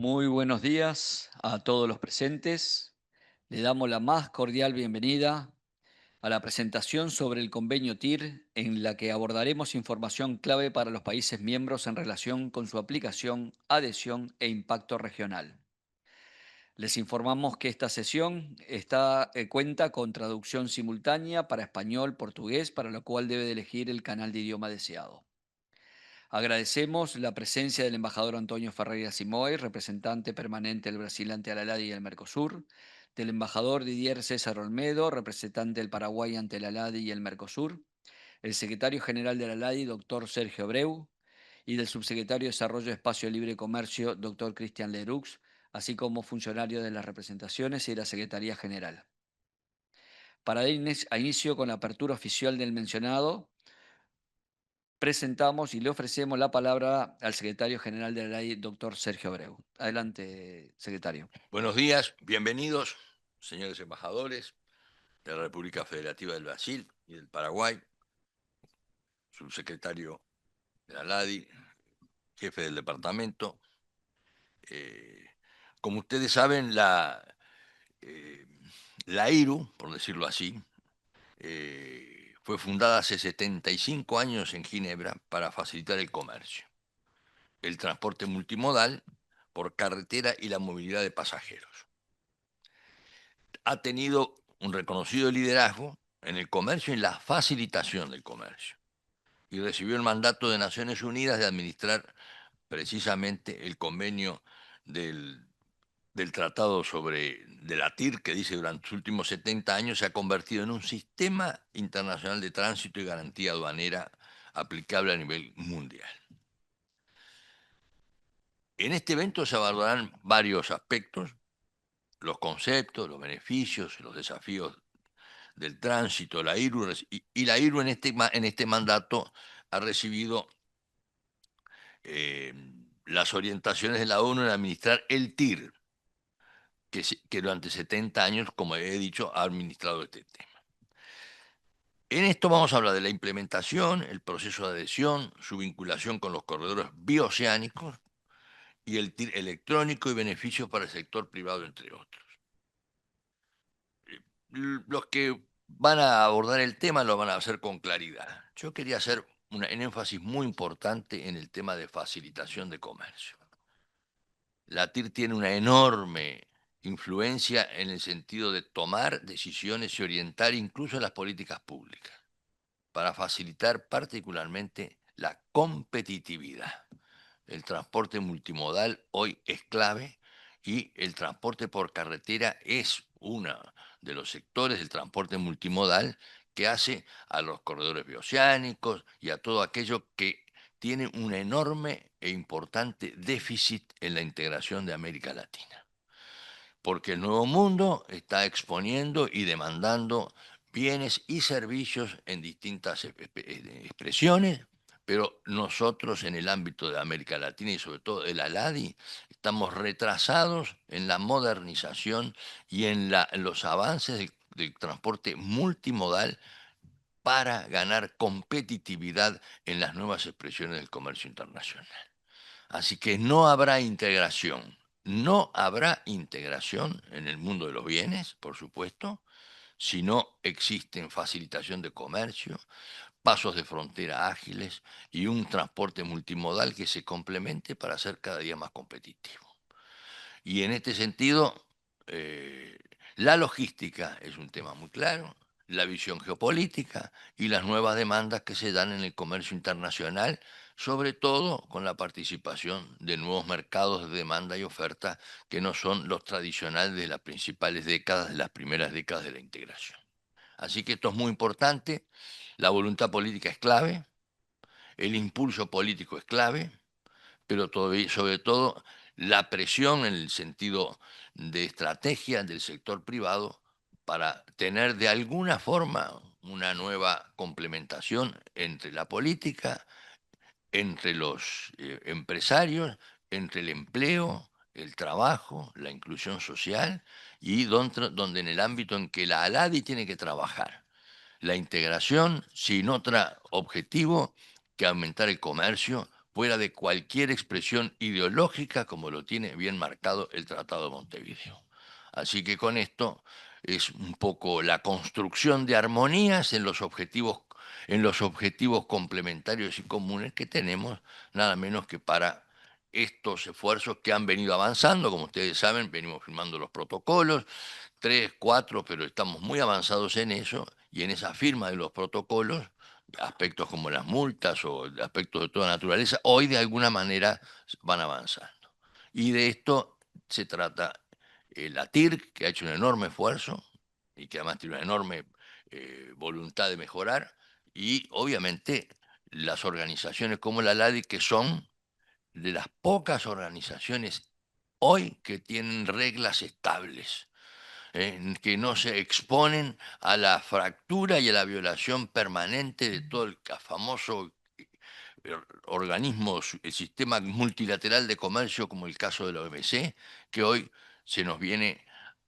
Muy buenos días a todos los presentes. Le damos la más cordial bienvenida a la presentación sobre el convenio TIR, en la que abordaremos información clave para los países miembros en relación con su aplicación, adhesión e impacto regional. Les informamos que esta sesión cuenta con traducción simultánea para español-portugués, para lo cual debe de elegir el canal de idioma deseado. Agradecemos la presencia del embajador Antonio Ferreira Simoes, representante permanente del Brasil ante la LADI y el Mercosur, del embajador Didier César Olmedo, representante del Paraguay ante la LADI y el Mercosur, el secretario general de la LADI, doctor Sergio Abreu, y del subsecretario de Desarrollo, Espacio Libre y Comercio, doctor Cristian Leroux, así como funcionarios de las representaciones y de la Secretaría General. Para dar inicio con la apertura oficial del mencionado, presentamos y le ofrecemos la palabra al secretario general de la ley, doctor Sergio Abreu. Adelante, secretario. Buenos días, bienvenidos, señores embajadores de la República Federativa del Brasil y del Paraguay, subsecretario de la LADI, jefe del departamento. Eh, Como ustedes saben, eh, la IRU, por decirlo así, fue fundada hace 75 años en Ginebra para facilitar el comercio, el transporte multimodal por carretera y la movilidad de pasajeros. Ha tenido un reconocido liderazgo en el comercio y en la facilitación del comercio, y recibió el mandato de Naciones Unidas de administrar precisamente el convenio del, del Tratado de la TIR, que dice durante los últimos 70 años se ha convertido en un sistema internacional de tránsito y garantía aduanera aplicable a nivel mundial. En este evento se abordarán varios aspectos: los conceptos, los beneficios, los desafíos del tránsito, la IRU, y la IRU en este mandato ha recibido eh, las orientaciones de la ONU en administrar el TIR, que durante 70 años, como he dicho, ha administrado este tema. En esto vamos a hablar de la implementación, el proceso de adhesión, su vinculación con los corredores bioceánicos y el TIR electrónico y beneficios para el sector privado, entre otros. Los que van a abordar el tema lo van a hacer con claridad. Yo quería hacer un énfasis muy importante en el tema de facilitación de comercio. La TIR tiene una enorme influencia en el sentido de tomar decisiones y orientar incluso las políticas públicas para facilitar particularmente la competitividad. El transporte multimodal hoy es clave, y el transporte por carretera es uno de los sectores del transporte multimodal que hace a los corredores bioceánicos y a todo aquello que tiene un enorme e importante déficit en la integración de América Latina. Porque el nuevo mundo está exponiendo y demandando bienes y servicios en distintas expresiones, pero nosotros en el ámbito de América Latina y sobre todo el ALADI estamos retrasados en la modernización y en los avances del transporte multimodal para ganar competitividad en las nuevas expresiones del comercio internacional. Así que no habrá integración en el mundo de los bienes, por supuesto, si no existen facilitación de comercio, pasos de frontera ágiles y un transporte multimodal que se complemente para ser cada día más competitivo. Y en este sentido, eh, la logística es un tema muy claro, la visión geopolítica y las nuevas demandas que se dan en el comercio internacional, sobre todo con la participación de nuevos mercados de demanda y oferta que no son los tradicionales de las principales décadas, de las primeras décadas de la integración. Así que esto es muy importante, la voluntad política es clave, el impulso político es clave, pero sobre todo la presión en el sentido de estrategia del sector privado para tener de alguna forma una nueva complementación entre la política, entre los empresarios, entre el empleo, el trabajo, la inclusión social, y donde en el ámbito en que la ALADI tiene que trabajar. La integración sin otro objetivo que aumentar el comercio fuera de cualquier expresión ideológica, como lo tiene bien marcado el Tratado de Montevideo. Así que con esto es un poco la construcción de armonías en los objetivos complementarios y comunes que tenemos, nada menos que para estos esfuerzos que han venido avanzando. Como ustedes saben, venimos firmando los protocolos, tres, cuatro, pero estamos muy avanzados en eso, y en esa firma de los protocolos, aspectos como las multas o aspectos de toda naturaleza, hoy de alguna manera van avanzando. Y de esto se trata la TIR, que ha hecho un enorme esfuerzo y que además tiene una enorme voluntad de mejorar, y obviamente las organizaciones como la LADI, que son de las pocas organizaciones hoy que tienen reglas estables, que no se exponen a la fractura y a la violación permanente de todo el famoso organismo, el sistema multilateral de comercio, como el caso de la OMC, que hoy se nos viene,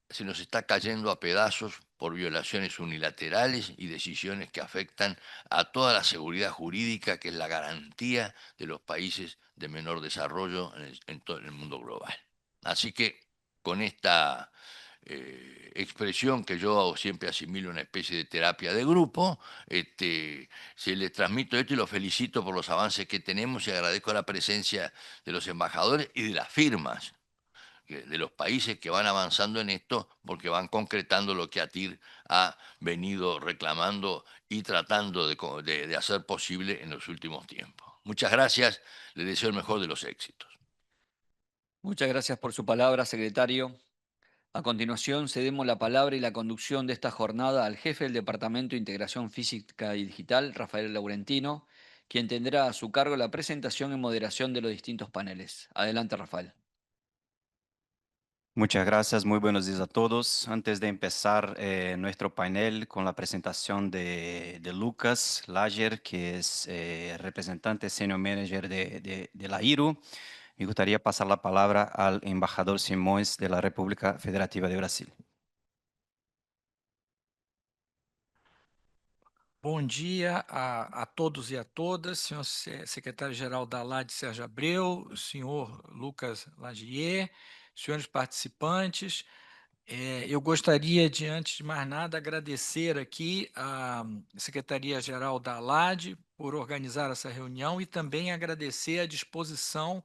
se nos está cayendo a pedazos por violaciones unilaterales y decisiones que afectan a toda la seguridad jurídica, que es la garantía de los países de menor desarrollo en todo el mundo global. Así que con esta expresión, que yo siempre asimilo una especie de terapia de grupo, se le transmito esto y lo felicito por los avances que tenemos, y agradezco la presencia de los embajadores y de las firmas de los países que van avanzando en esto, porque van concretando lo que ATIR ha venido reclamando y tratando de hacer posible en los últimos tiempos. Muchas gracias, les deseo el mejor de los éxitos. Muchas gracias por su palabra, secretario. A continuación, cedemos la palabra y la conducción de esta jornada al jefe del Departamento de Integración Física y Digital, Rafael Laurentino, quien tendrá a su cargo la presentación y moderación de los distintos paneles. Adelante, Rafael. Muchas gracias, muy buenos días a todos. Antes de empezar nuestro panel con la presentación de Lucas Lager, que es representante senior manager de la IRU, me gustaría pasar la palabra al embajador Simões de la República Federativa de Brasil. Bom dia a todos e a todas, senhor secretário-geral da LAD, Sérgio Abreu, senhor Lucas Lagier, senhores participantes. Eu gostaria de, antes de mais nada, agradecer aqui à Secretaria-Geral da LAD por organizar essa reunião, e também agradecer a disposição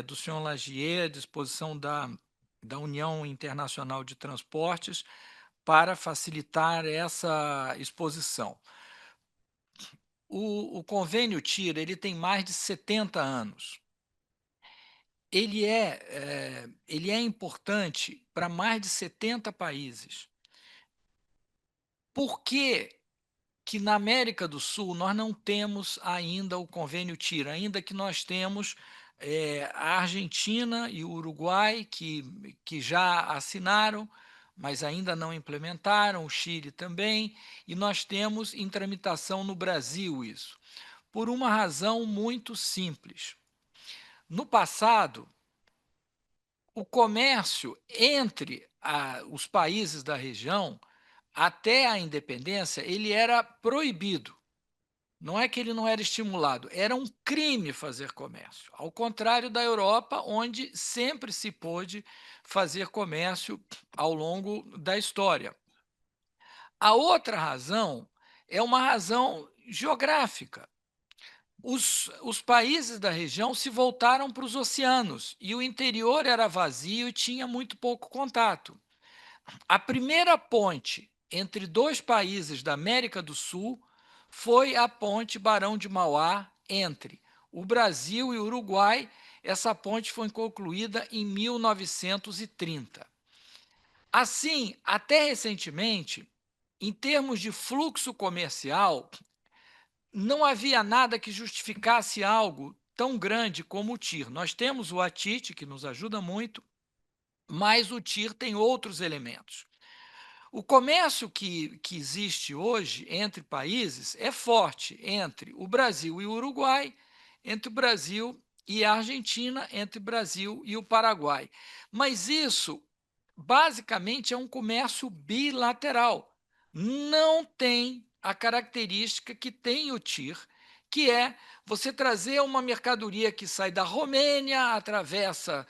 do senhor Lagier, a disposição da União Internacional de Transportes, para facilitar essa exposição. O convênio TIR ele tem mais de 70 anos. Ele é importante para mais de 70 países. Por que que na América do Sul nós não temos ainda o convênio TIR, ainda que nós temos a Argentina e o Uruguai, que já assinaram, mas ainda não implementaram, o Chile também, e nós temos em tramitação no Brasil isso, por uma razão muito simples. No passado, o comércio entre os países da região, até a independência, ele era proibido. Não é que ele não era estimulado, era um crime fazer comércio. Ao contrário da Europa, onde sempre se pôde fazer comércio ao longo da história. A outra razão é uma razão geográfica. Os países da região se voltaram para os oceanos, e o interior era vazio e tinha muito pouco contato. A primeira ponte entre dois países da América do Sul foi a ponte Barão de Mauá, entre o Brasil e o Uruguai. Essa ponte foi concluída em 1930. Assim, até recentemente, em termos de fluxo comercial, não havia nada que justificasse algo tão grande como o TIR. Nós temos o ATIT, que nos ajuda muito, mas o TIR tem outros elementos. O comércio que existe hoje entre países é forte, entre o Brasil e o Uruguai, entre o Brasil e a Argentina, entre o Brasil e o Paraguai. Mas isso, basicamente, é um comércio bilateral. Não tem a característica que tem o TIR, que é você trazer uma mercadoria que sai da Romênia, atravessa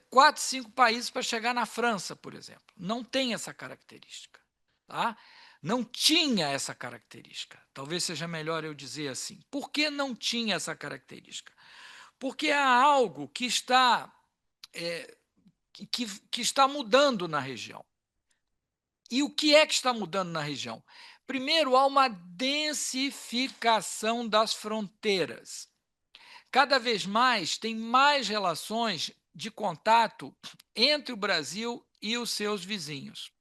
4, 5 países para chegar na França, por exemplo. Não tem essa característica. Tá? Não tinha essa característica. Talvez seja melhor eu dizer assim. Por que não tinha essa característica? Porque há algo que está, que está mudando na região. E o que é que está mudando na região? Primeiro, há uma densificação das fronteiras. Cada vez mais tem mais relações de contato entre o Brasil e os seus vizinhos.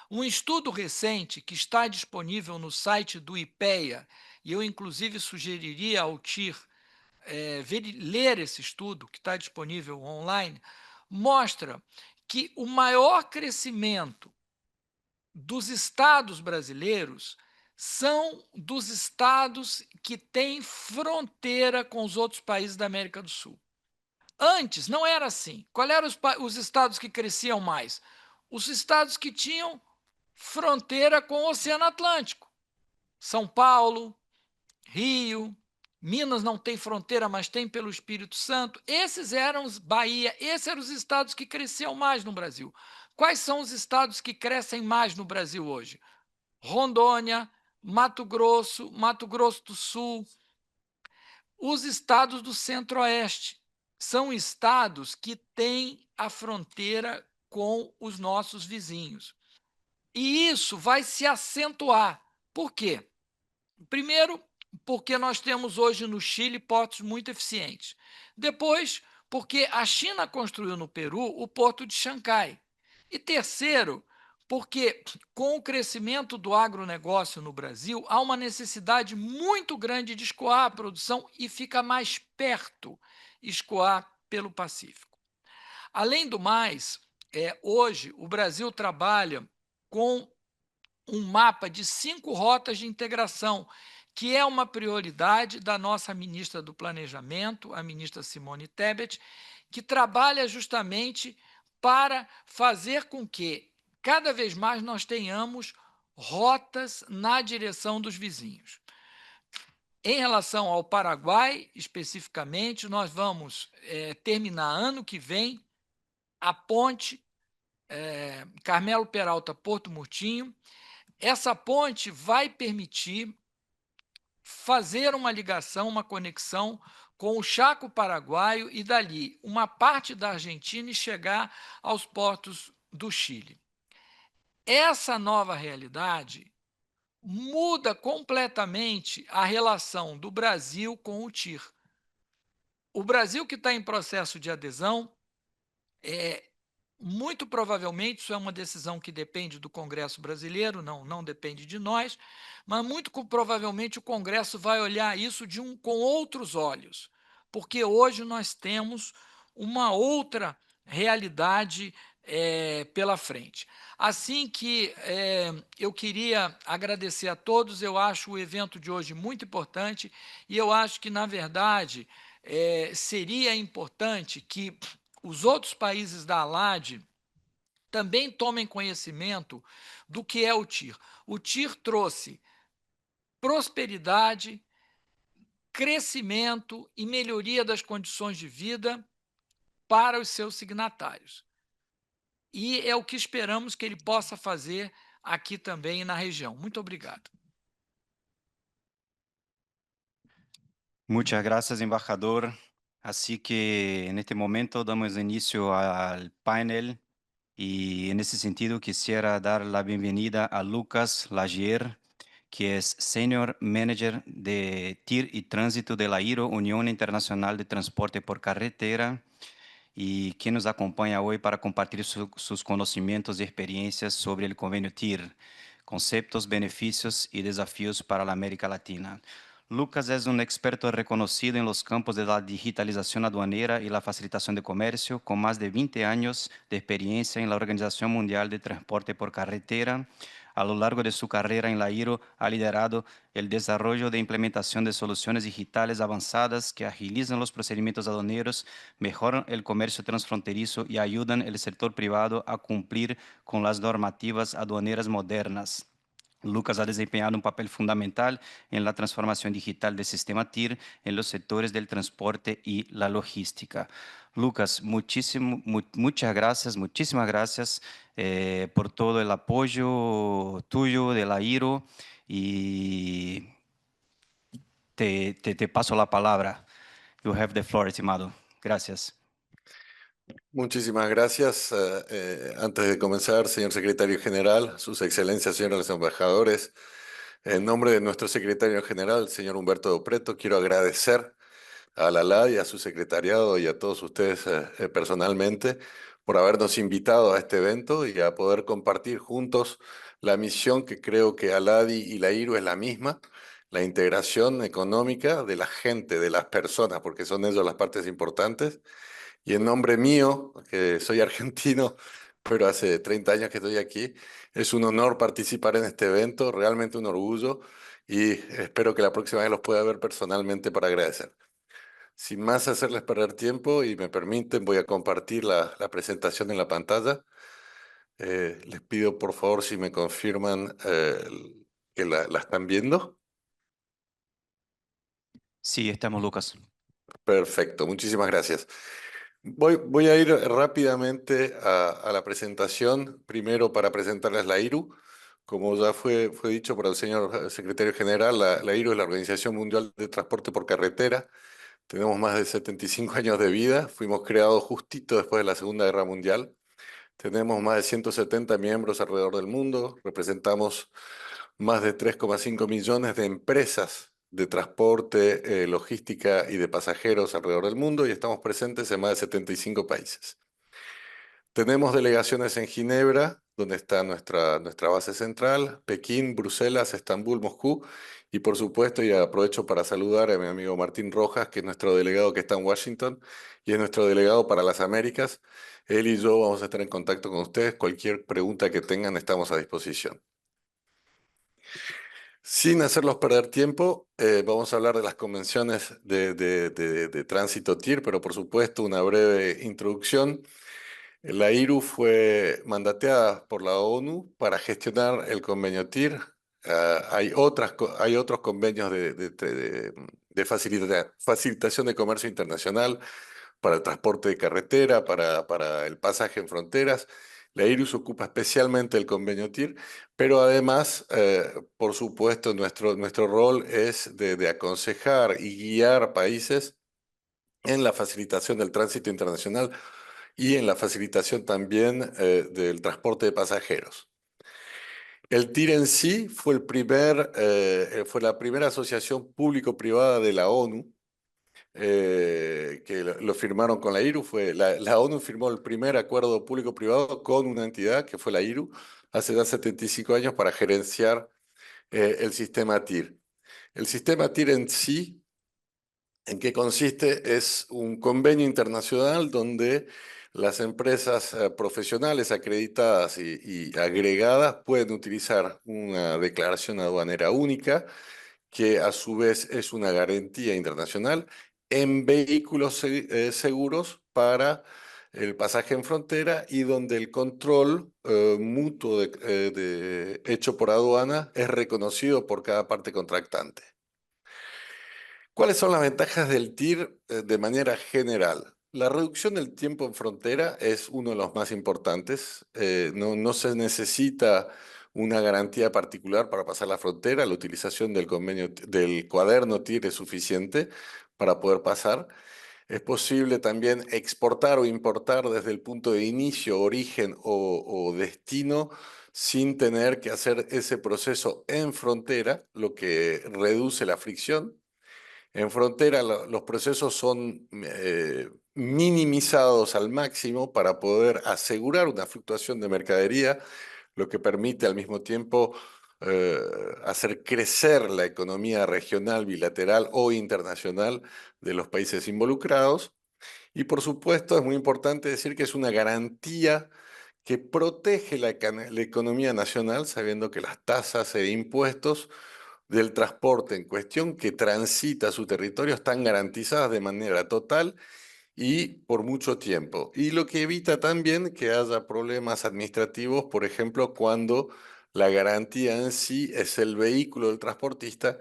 Um estudo recente que está disponível no site do IPEA, e eu inclusive sugeriria ao TIR ler esse estudo, que está disponível online, mostra que o maior crescimento dos estados brasileiros são dos estados que têm fronteira com os outros países da América do Sul. Antes não era assim. Qual eram os estados que cresciam mais? Os estados que tinham fronteira com o Oceano Atlântico. São Paulo, Rio, Minas não tem fronteira, mas tem pelo Espírito Santo. Esses eram os Bahia, esses eram os estados que cresciam mais no Brasil. Quais são os estados que crescem mais no Brasil hoje? Rondônia, Mato Grosso do Sul, os estados do Centro-Oeste. São estados que têm a fronteira com os nossos vizinhos. E isso vai se acentuar. Por quê? Primeiro, porque nós temos hoje no Chile portos muito eficientes. Depois, porque a China construiu no Peru o porto de Xangai. E terceiro, porque com o crescimento do agronegócio no Brasil, há uma necessidade muito grande de escoar a produção e fica mais perto escoar pelo Pacífico. Além do mais, hoje o Brasil trabalha com um mapa de 5 rotas de integração, que é uma prioridade da nossa ministra do Planejamento, a ministra Simone Tebet, que trabalha justamente para fazer com que cada vez mais nós tenhamos rotas na direção dos vizinhos. Em relação ao Paraguai, especificamente, nós vamos terminar ano que vem a ponte Carmelo Peralta-Porto Murtinho. Essa ponte vai permitir fazer uma ligação, uma conexão com o Chaco Paraguaio e dali uma parte da Argentina e chegar aos portos do Chile. Essa nova realidade muda completamente a relação do Brasil com o TIR. O Brasil, que está em processo de adesão, muito provavelmente, isso é uma decisão que depende do Congresso brasileiro, não depende de nós, mas muito provavelmente o Congresso vai olhar isso com outros olhos, porque hoje nós temos uma outra realidade pela frente. Assim que eu queria agradecer a todos, eu acho o evento de hoje muito importante e eu acho que, na verdade, seria importante que os outros países da ALAD também tomem conhecimento do que é o TIR. O TIR trouxe prosperidade, crescimento e melhoria das condições de vida para os seus signatários. E é o que esperamos que ele possa fazer aqui também na região. Muito obrigado. Muchas gracias, embajador. Así que en este momento damos inicio al panel y en ese sentido quisiera dar la bienvenida a Lucas Lagier, que es Senior Manager de TIR y Tránsito de la IRO, Unión Internacional de Transporte por Carretera, y quien nos acompaña hoy para compartir sus conocimientos y experiencias sobre el convenio TIR, conceptos, beneficios y desafíos para la América Latina. Lucas es un experto reconocido en los campos de la digitalización aduanera y la facilitación de comercio, con más de 20 años de experiencia en la Organización Mundial de Transporte por Carretera. A lo largo de su carrera en la IRO, ha liderado el desarrollo de implementación de soluciones digitales avanzadas que agilizan los procedimientos aduaneros, mejoran el comercio transfronterizo y ayudan al sector privado a cumplir con las normativas aduaneras modernas. Lucas ha desempeñado un papel fundamental en la transformación digital del sistema TIR en los sectores del transporte y la logística. Lucas, muchísimas gracias por todo el apoyo tuyo de la IRO y te paso la palabra. You have the floor, estimado. Gracias. Muchísimas gracias. Antes de comenzar, señor secretario general, sus excelencias, señores embajadores, en nombre de nuestro secretario general, señor Humberto Preto, quiero agradecer a la LAD y a su secretariado y a todos ustedes personalmente por habernos invitado a este evento y a poder compartir juntos la misión que creo que ALADI y la IRU es la misma, la integración económica de la gente, de las personas, porque son ellos las partes importantes. Y en nombre mío, que soy argentino, pero hace 30 años que estoy aquí, es un honor participar en este evento, realmente un orgullo, y espero que la próxima vez los pueda ver personalmente para agradecer. Sin más hacerles perder tiempo y me permiten, voy a compartir la presentación en la pantalla. Les pido por favor si me confirman que la están viendo. Sí, estamos, Lucas. Perfecto, muchísimas gracias. Voy a ir rápidamente a la presentación, primero para presentarles la IRU. Como ya fue dicho por el señor secretario general, la IRU es la Organización Mundial de Transporte por Carretera. Tenemos más de 75 años de vida, fuimos creados justito después de la Segunda Guerra Mundial. Tenemos más de 170 miembros alrededor del mundo, representamos más de 3,5 millones de empresas de transporte, logística y de pasajeros alrededor del mundo y estamos presentes en más de 75 países. Tenemos delegaciones en Ginebra, donde está nuestra base central, Pekín, Bruselas, Estambul, Moscú, y por supuesto, y aprovecho para saludar a mi amigo Martín Rojas, que es nuestro delegado que está en Washington, y es nuestro delegado para las Américas. Él y yo vamos a estar en contacto con ustedes. Cualquier pregunta que tengan, estamos a disposición. Sin hacerlos perder tiempo, vamos a hablar de las convenciones de tránsito TIR, pero por supuesto una breve introducción. La IRU fue mandateada por la ONU para gestionar el convenio TIR. Hay otros convenios de facilitación de comercio internacional para el transporte de carretera, para el pasaje en fronteras. La IRU se ocupa especialmente del convenio TIR, pero además, por supuesto, nuestro rol es de aconsejar y guiar países en la facilitación del tránsito internacional y en la facilitación también del transporte de pasajeros. El TIR en sí fue fue la primera asociación público-privada de la ONU que lo firmaron con la IRU. La ONU firmó el primer acuerdo público-privado con una entidad que fue la IRU hace ya 75 años para gerenciar el sistema TIR. El sistema TIR en sí, ¿en qué consiste? Es un convenio internacional donde las empresas profesionales acreditadas y agregadas pueden utilizar una declaración aduanera única, que a su vez es una garantía internacional en vehículos seguros para el pasaje en frontera y donde el control mutuo hecho por aduana es reconocido por cada parte contractante. ¿Cuáles son las ventajas del TIR de manera general? La reducción del tiempo en frontera es uno de los más importantes. No se necesita una garantía particular para pasar la frontera. La utilización del cuaderno TIR es suficiente para poder pasar. Es posible también exportar o importar desde el punto de inicio, origen o destino sin tener que hacer ese proceso en frontera, lo que reduce la fricción. En frontera los procesos son minimizados al máximo para poder asegurar una fluctuación de mercadería, lo que permite al mismo tiempo hacer crecer la economía regional, bilateral o internacional de los países involucrados. Y por supuesto es muy importante decir que es una garantía que protege la economía nacional, sabiendo que las tasas e impuestos del transporte en cuestión que transita su territorio están garantizadas de manera total y por mucho tiempo. Y lo que evita también que haya problemas administrativos, por ejemplo, cuando La garantía en sí es el vehículo del transportista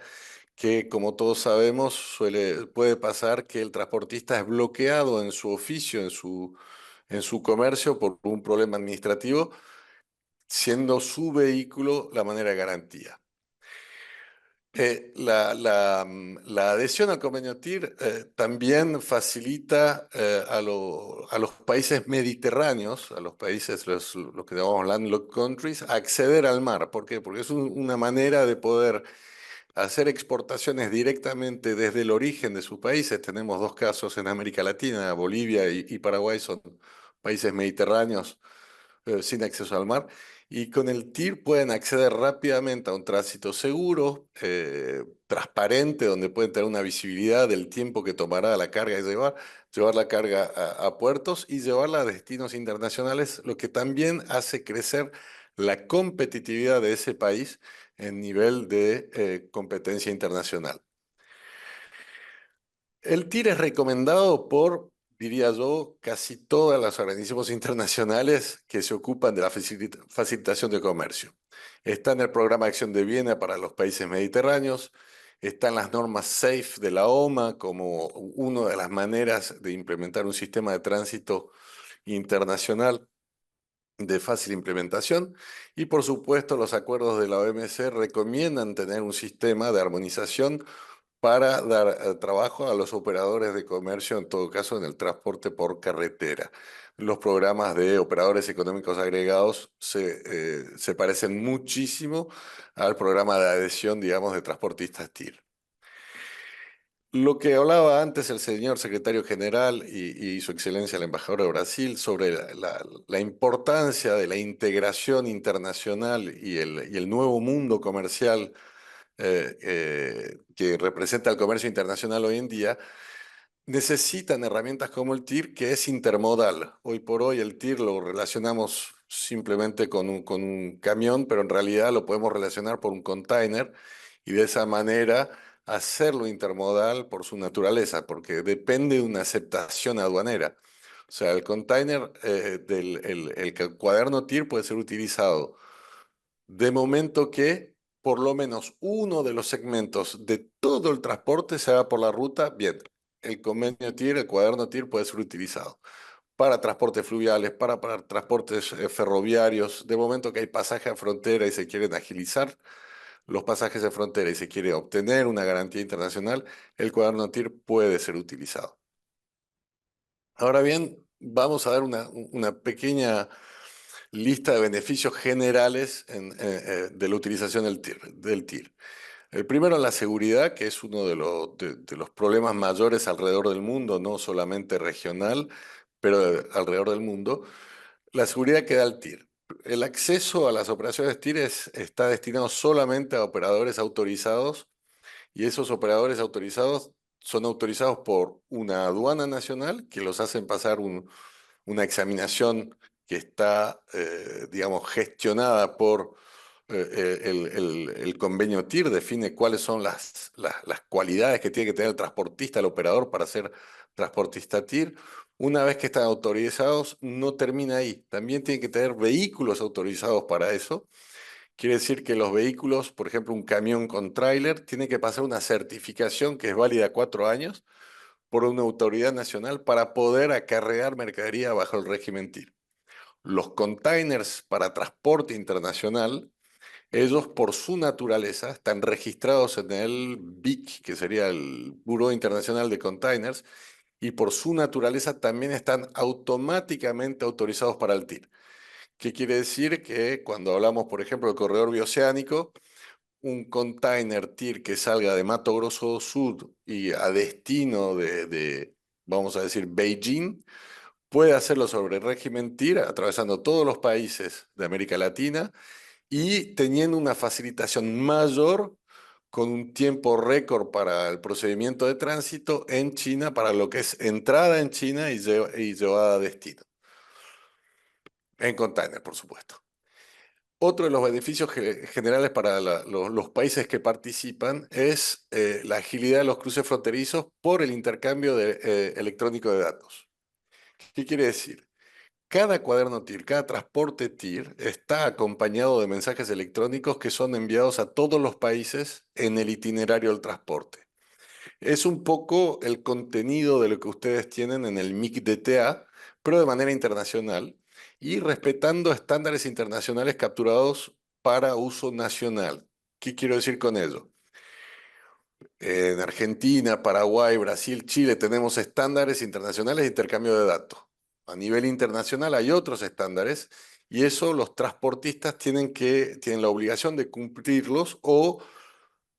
que, como todos sabemos, puede pasar que el transportista es bloqueado en su oficio, en su comercio por un problema administrativo, siendo su vehículo la manera de garantía. La adhesión al convenio TIR también facilita a los países mediterráneos, a los países, los que llamamos landlocked countries, acceder al mar. ¿Por qué? Porque es una manera de poder hacer exportaciones directamente desde el origen de sus países. Tenemos dos casos en América Latina, Bolivia y Paraguay son países mediterráneos sin acceso al mar. Y con el TIR pueden acceder rápidamente a un tránsito seguro, transparente, donde pueden tener una visibilidad del tiempo que tomará la carga y llevar la carga a puertos y llevarla a destinos internacionales, lo que también hace crecer la competitividad de ese país en nivel de competencia internacional. El TIR es recomendado por, diría yo, casi todas las organismos internacionales que se ocupan de la facilitación de comercio. Está en el Programa de Acción de Viena para los países mediterráneos, está en las normas SAFE de la OMA como una de las maneras de implementar un sistema de tránsito internacional de fácil implementación y, por supuesto, los acuerdos de la OMC recomiendan tener un sistema de armonización para dar trabajo a los operadores de comercio, en todo caso en el transporte por carretera. Los programas de operadores económicos agregados se parecen muchísimo al programa de adhesión, digamos, de transportistas TIR. Lo que hablaba antes el señor secretario general y su excelencia el embajador de Brasil sobre la importancia de la integración internacional y el nuevo mundo comercial que representa el comercio internacional hoy en día, necesitan herramientas como el TIR, que es intermodal. Hoy por hoy el TIR lo relacionamos simplemente con un camión, pero en realidad lo podemos relacionar por un container y de esa manera hacerlo intermodal por su naturaleza, porque depende de una aceptación aduanera. O sea, el container el cuaderno TIR puede ser utilizado de momento que por lo menos uno de los segmentos de todo el transporte se haga por la ruta, bien, el convenio TIR, el cuaderno TIR puede ser utilizado para transportes fluviales, para transportes ferroviarios. De momento que hay pasajes a frontera y se quieren agilizar los pasajes de frontera y se quiere obtener una garantía internacional, el cuaderno TIR puede ser utilizado. Ahora bien, vamos a dar una pequeña lista de beneficios generales de la utilización del TIR. El primero, la seguridad, que es uno de los problemas mayores alrededor del mundo, no solamente regional, pero alrededor del mundo. La seguridad que da el TIR. El acceso a las operaciones TIR está destinado solamente a operadores autorizados y esos operadores autorizados son autorizados por una aduana nacional que los hacen pasar una examinación que está, digamos, gestionada por el convenio TIR, define cuáles son las cualidades que tiene que tener el transportista, el operador para ser transportista TIR. Una vez que están autorizados, no termina ahí. También tienen que tener vehículos autorizados para eso. Quiere decir que los vehículos, por ejemplo, un camión con tráiler, tiene que pasar una certificación que es válida 4 años por una autoridad nacional para poder acarrear mercadería bajo el régimen TIR. Los containers para transporte internacional, ellos por su naturaleza están registrados en el BIC, que sería el Buró Internacional de Containers, y por su naturaleza también están automáticamente autorizados para el TIR. ¿Qué quiere decir? Que cuando hablamos, por ejemplo, del corredor bioceánico, un container TIR que salga de Mato Grosso Sur y a destino vamos a decir, Beijing, puede hacerlo sobre el régimen TIR, atravesando todos los países de América Latina y teniendo una facilitación mayor con un tiempo récord para el procedimiento de tránsito en China, para lo que es entrada en China y llevada a destino. En container, por supuesto. Otro de los beneficios generales para los países que participan es la agilidad de los cruces fronterizos por el intercambio electrónico de datos. ¿Qué quiere decir? Cada cuaderno TIR, cada transporte TIR está acompañado de mensajes electrónicos que son enviados a todos los países en el itinerario del transporte. Es un poco el contenido de lo que ustedes tienen en el MIC-DTA, pero de manera internacional y respetando estándares internacionales capturados para uso nacional. ¿Qué quiero decir con ello? En Argentina, Paraguay, Brasil, Chile tenemos estándares internacionales de intercambio de datos. A nivel internacional hay otros estándares y eso los transportistas tienen la obligación de cumplirlos, o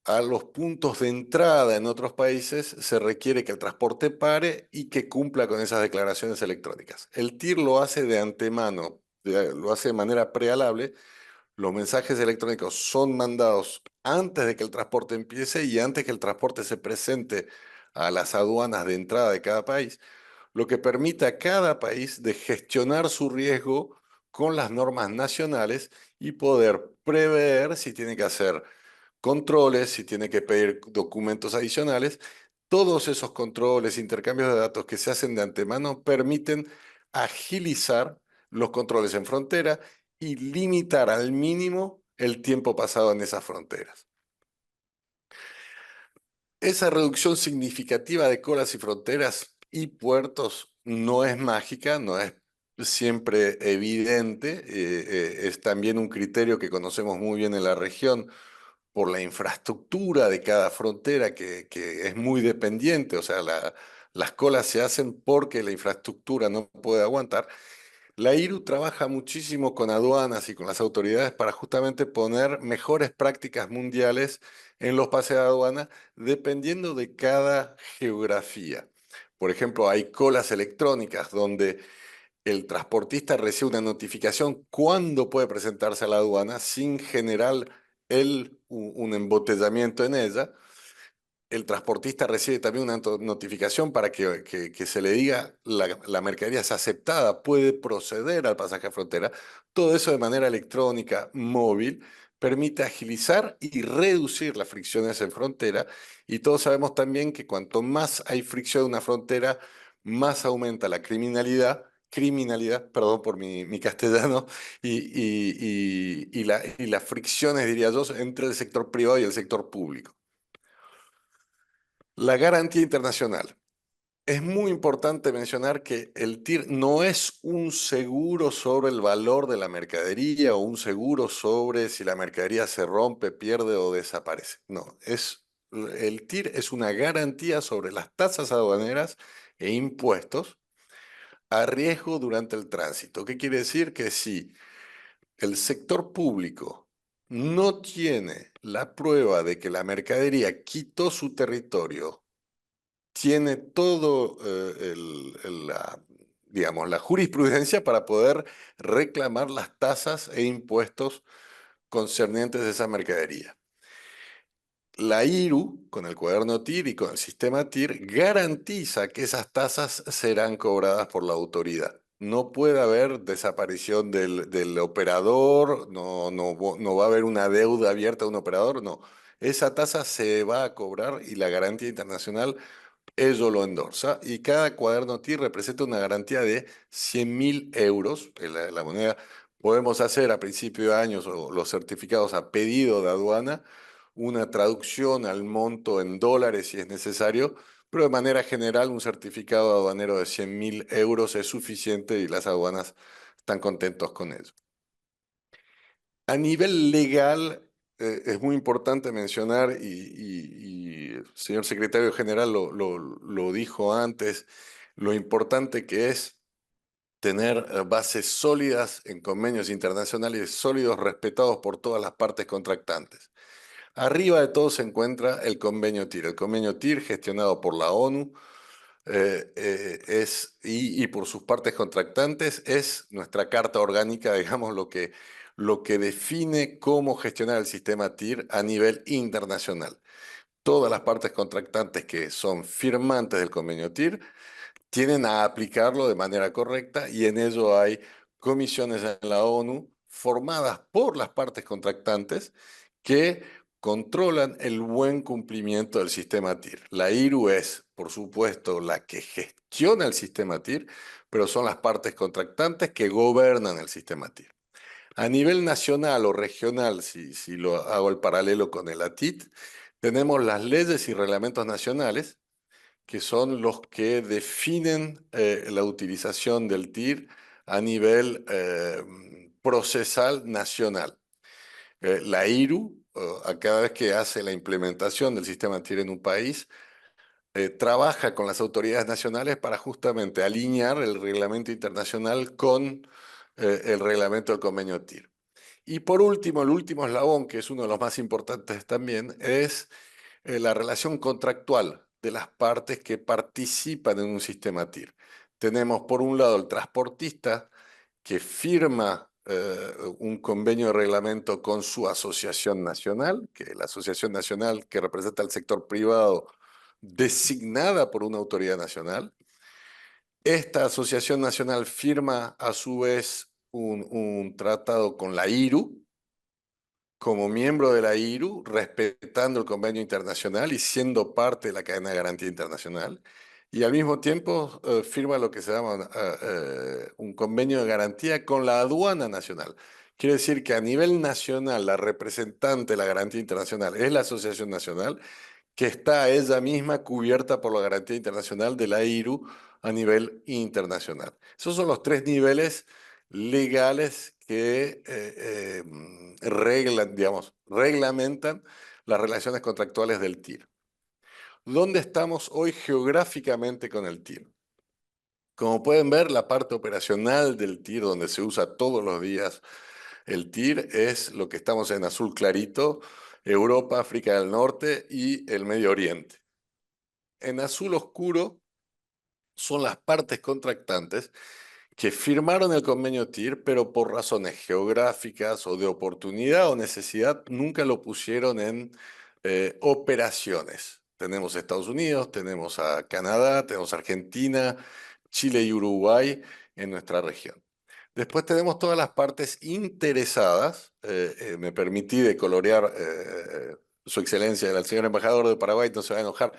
a los puntos de entrada en otros países se requiere que el transporte pare y que cumpla con esas declaraciones electrónicas. El TIR lo hace de antemano, lo hace de manera prealable. Los mensajes electrónicos son mandados antes de que el transporte empiece y antes que el transporte se presente a las aduanas de entrada de cada país, lo que permite a cada país de gestionar su riesgo con las normas nacionales y poder prever si tiene que hacer controles, si tiene que pedir documentos adicionales. Todos esos controles, intercambios de datos que se hacen de antemano permiten agilizar los controles en frontera y limitar al mínimo el tiempo pasado en esas fronteras. Esa reducción significativa de colas y fronteras y puertos no es mágica, no es siempre evidente, es también un criterio que conocemos muy bien en la región por la infraestructura de cada frontera que es muy dependiente, o sea, las colas se hacen porque la infraestructura no puede aguantar. La IRU trabaja muchísimo con aduanas y con las autoridades para justamente poner mejores prácticas mundiales en los pases de aduana dependiendo de cada geografía. Por ejemplo, hay colas electrónicas donde el transportista recibe una notificación cuándo puede presentarse a la aduana sin generar un embotellamiento en ella. El transportista recibe también una notificación para que se le diga la mercadería es aceptada, puede proceder al pasaje a frontera. Todo eso de manera electrónica, móvil, permite agilizar y reducir las fricciones en frontera. Y todos sabemos también que cuanto más hay fricción en una frontera, más aumenta la criminalidad, perdón por mi castellano, y las fricciones, diría yo, entre el sector privado y el sector público. La garantía internacional. Es muy importante mencionar que el TIR no es un seguro sobre el valor de la mercadería o un seguro sobre si la mercadería se rompe, pierde o desaparece. No, el TIR es una garantía sobre las tasas aduaneras e impuestos a riesgo durante el tránsito. ¿Qué quiere decir? Que si el sector público no tiene la prueba de que la mercadería quitó su territorio, tiene todo digamos, la jurisprudencia para poder reclamar las tasas e impuestos concernientes a esa mercadería. La IRU, con el cuaderno TIR y con el sistema TIR, garantiza que esas tasas serán cobradas por la autoridad. No puede haber desaparición del operador, no va a haber una deuda abierta a un operador, no. Esa tasa se va a cobrar y la garantía internacional ello lo endorsa, y cada cuaderno TIR representa una garantía de 100.000 euros. La moneda podemos hacer a principio de años o los certificados a pedido de aduana, una traducción al monto en dólares si es necesario, pero de manera general un certificado aduanero de 100.000 euros es suficiente y las aduanas están contentos con ello. A nivel legal, es muy importante mencionar, y el señor secretario general lo dijo antes, lo importante que es tener bases sólidas en convenios internacionales, sólidos, respetados por todas las partes contractantes. Arriba de todo se encuentra el convenio TIR. El convenio TIR, gestionado por la ONU, y por sus partes contractantes, es nuestra carta orgánica, digamos, lo que define cómo gestionar el sistema TIR a nivel internacional. Todas las partes contractantes que son firmantes del convenio TIR tienen a aplicarlo de manera correcta, y en ello hay comisiones en la ONU formadas por las partes contractantes que controlan el buen cumplimiento del sistema TIR. La IRU es, por supuesto, la que gestiona el sistema TIR, pero son las partes contractantes que gobernan el sistema TIR. A nivel nacional o regional, si lo hago el paralelo con el ATIT, tenemos las leyes y reglamentos nacionales, que son los que definen la utilización del TIR a nivel procesal nacional. La IRU, a cada vez que hace la implementación del sistema TIR en un país, trabaja con las autoridades nacionales para justamente alinear el reglamento internacional con el reglamento del convenio TIR. Y por último, el último eslabón, que es uno de los más importantes también, es la relación contractual de las partes que participan en un sistema TIR. Tenemos por un lado el transportista que firma un convenio de reglamento con su asociación nacional, que es la asociación nacional que representa al sector privado designada por una autoridad nacional. Esta asociación nacional firma a su vez un tratado con la IRU, como miembro de la IRU, respetando el convenio internacional y siendo parte de la cadena de garantía internacional, y al mismo tiempo firma lo que se llama un convenio de garantía con la aduana nacional. Quiere decir que a nivel nacional la representante de la garantía internacional es la Asociación Nacional, que está ella misma cubierta por la garantía internacional de la IRU a nivel internacional. Esos son los tres niveles legales que reglamentan las relaciones contractuales del TIR. ¿Dónde estamos hoy geográficamente con el TIR? Como pueden ver, la parte operacional del TIR, donde se usa todos los días el TIR, es lo que estamos en azul clarito: Europa, África del Norte y el Medio Oriente. En azul oscuro son las partes contractantes que firmaron el convenio TIR, pero por razones geográficas o de oportunidad o necesidad nunca lo pusieron en operaciones. Tenemos Estados Unidos, tenemos a Canadá, tenemos Argentina, Chile y Uruguay en nuestra región. Después tenemos todas las partes interesadas. Me permití de colorear su excelencia, el señor embajador de Paraguay, no se va a enojar,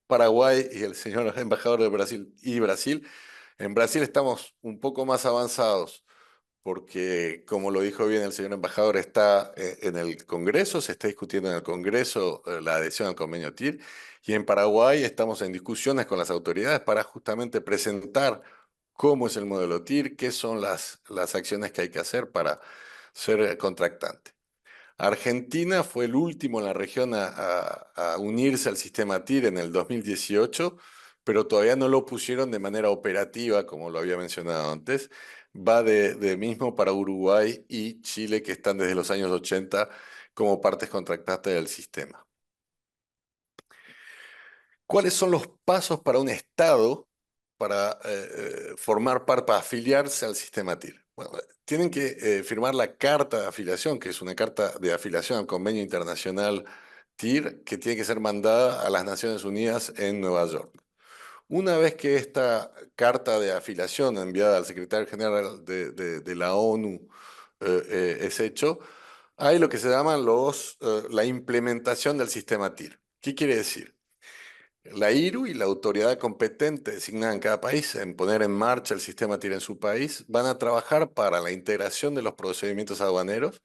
Paraguay y el señor embajador de Brasil y Brasil. En Brasil estamos un poco más avanzados porque, como lo dijo bien el señor embajador, está en el Congreso, se está discutiendo en el Congreso la adhesión al convenio TIR, y en Paraguay estamos en discusiones con las autoridades para justamente presentar cómo es el modelo TIR, qué son las acciones que hay que hacer para ser contractante. Argentina fue el último en la región a unirse al sistema TIR en el 2018, pero todavía no lo pusieron de manera operativa, como lo había mencionado antes. Va de mismo para Uruguay y Chile, que están desde los años 80 como partes contractantes del sistema. ¿Cuáles son los pasos para un Estado para formar parte, para afiliarse al sistema TIR? Bueno, tienen que firmar la carta de afiliación, que es una carta de afiliación al convenio internacional TIR, que tiene que ser mandada a las Naciones Unidas en Nueva York. Una vez que esta carta de afiliación enviada al secretario general de la ONU es hecho, hay lo que se llaman la implementación del sistema TIR. ¿Qué quiere decir? La IRU y la autoridad competente designada en cada país en poner en marcha el sistema TIR en su país van a trabajar para la integración de los procedimientos aduaneros.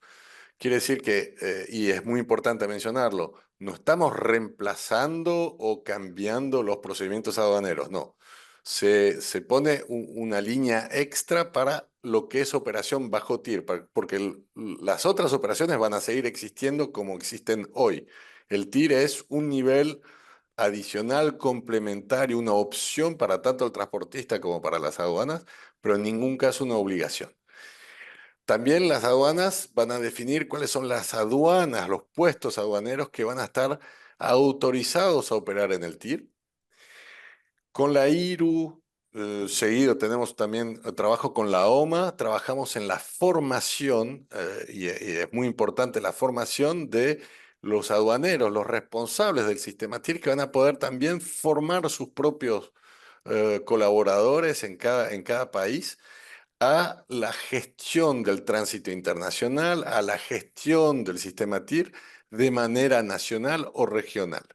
Quiere decir que, y es muy importante mencionarlo, no estamos reemplazando o cambiando los procedimientos aduaneros, no. Se pone una línea extra para lo que es operación bajo TIR, porque las otras operaciones van a seguir existiendo como existen hoy. El TIR es un nivel adicional, complementario, una opción para tanto el transportista como para las aduanas, pero en ningún caso una obligación. También las aduanas van a definir cuáles son las aduanas, los puestos aduaneros que van a estar autorizados a operar en el TIR. Con la IRU, seguido tenemos también trabajo con la OMA, trabajamos en la formación, y es muy importante la formación de los aduaneros, los responsables del sistema TIR, que van a poder también formar sus propios colaboradores en cada país a la gestión del tránsito internacional, a la gestión del sistema TIR de manera nacional o regional.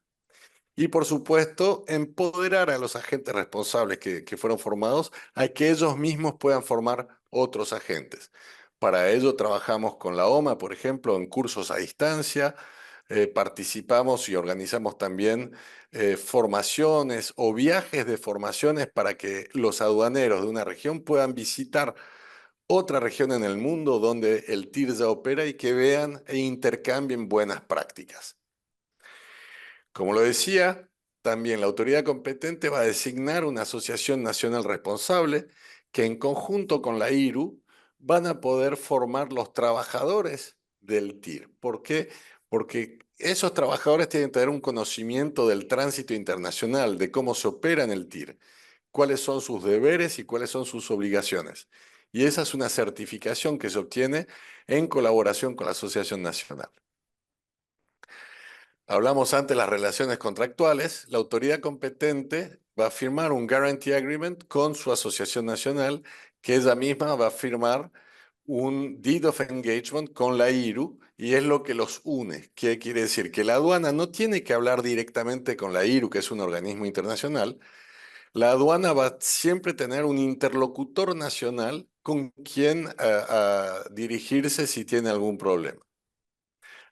Y por supuesto, empoderar a los agentes responsables que fueron formados a que ellos mismos puedan formar otros agentes. Para ello trabajamos con la OMA, por ejemplo, en cursos a distancia. Participamos y organizamos también formaciones o viajes de formaciones para que los aduaneros de una región puedan visitar otra región en el mundo donde el TIR ya opera y que vean e intercambien buenas prácticas. Como lo decía, también la autoridad competente va a designar una asociación nacional responsable que en conjunto con la IRU van a poder formar los trabajadores del TIR. ¿Por qué? Porque esos trabajadores tienen que tener un conocimiento del tránsito internacional, de cómo se opera en el TIR, cuáles son sus deberes y cuáles son sus obligaciones. Y esa es una certificación que se obtiene en colaboración con la Asociación Nacional. Hablamos antes de las relaciones contractuales. La autoridad competente va a firmar un Guarantee Agreement con su asociación nacional, que ella misma va a firmar un Deed of Engagement con la IRU, y es lo que los une. ¿Qué quiere decir? Que la aduana no tiene que hablar directamente con la IRU, que es un organismo internacional. La aduana va a siempre tener un interlocutor nacional con quien dirigirse si tiene algún problema.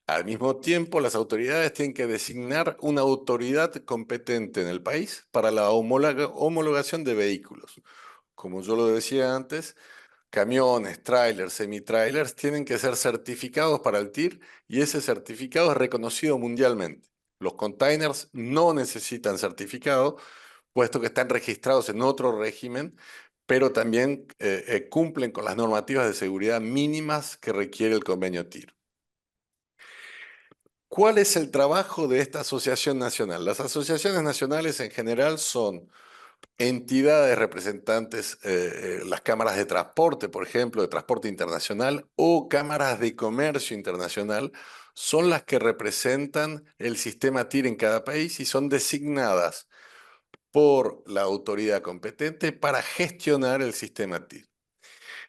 Al mismo tiempo, las autoridades tienen que designar una autoridad competente en el país para la homologación de vehículos. Como yo lo decía antes, camiones, trailers, semi-trailers tienen que ser certificados para el TIR y ese certificado es reconocido mundialmente. Los containers no necesitan certificado, puesto que están registrados en otro régimen, pero también cumplen con las normativas de seguridad mínimas que requiere el convenio TIR. ¿Cuál es el trabajo de esta asociación nacional? Las asociaciones nacionales en general son entidades representantes, las cámaras de transporte, por ejemplo, de transporte internacional, o cámaras de comercio internacional, son las que representan el sistema TIR en cada país y son designadas por la autoridad competente para gestionar el sistema TIR.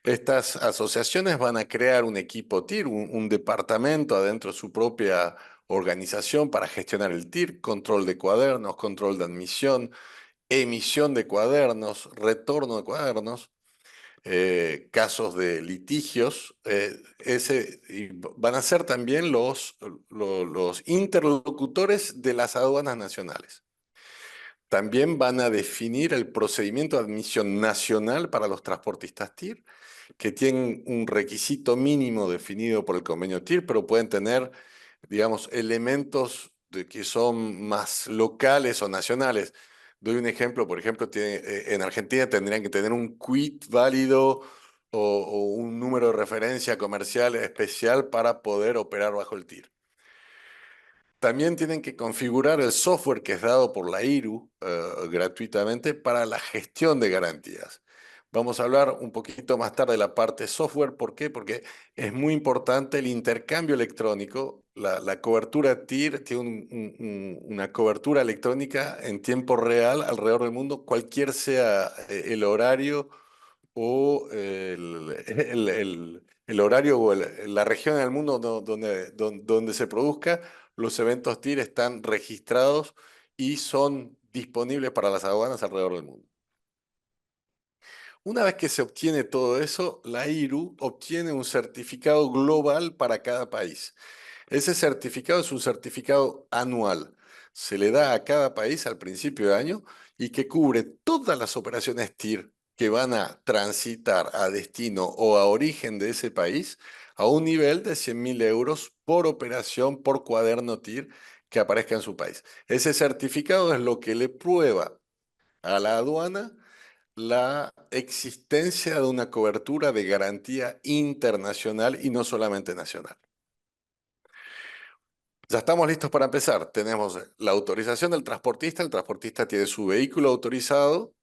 Estas asociaciones van a crear un equipo TIR, un departamento adentro de su propia organización para gestionar el TIR, control de cuadernos, control de admisión, emisión de cuadernos, retorno de cuadernos, casos de litigios. Y van a ser también los interlocutores de las aduanas nacionales. También van a definir el procedimiento de admisión nacional para los transportistas TIR, que tienen un requisito mínimo definido por el convenio TIR, pero pueden tener, digamos, elementos que son más locales o nacionales. Doy un ejemplo, por ejemplo, en Argentina tendrían que tener un quit válido o un número de referencia comercial especial para poder operar bajo el TIR. También tienen que configurar el software que es dado por la IRU gratuitamente para la gestión de garantías. Vamos a hablar un poquito más tarde de la parte software. ¿Por qué? Porque es muy importante el intercambio electrónico. La cobertura TIR tiene una cobertura electrónica en tiempo real alrededor del mundo, cualquier sea el horario o el horario o la región en el mundo donde se produzca. Los eventos TIR están registrados y son disponibles para las aduanas alrededor del mundo. Una vez que se obtiene todo eso, la IRU obtiene un certificado global para cada país. Ese certificado es un certificado anual. Se le da a cada país al principio de año y que cubre todas las operaciones TIR que van a transitar a destino o a origen de ese país a un nivel de 100.000 euros por operación, por cuaderno TIR que aparezca en su país. Ese certificado es lo que le prueba a la aduana la existencia de una cobertura de garantía internacional y no solamente nacional. Ya estamos listos para empezar. Tenemos la autorización del transportista. El transportista tiene su vehículo autorizado,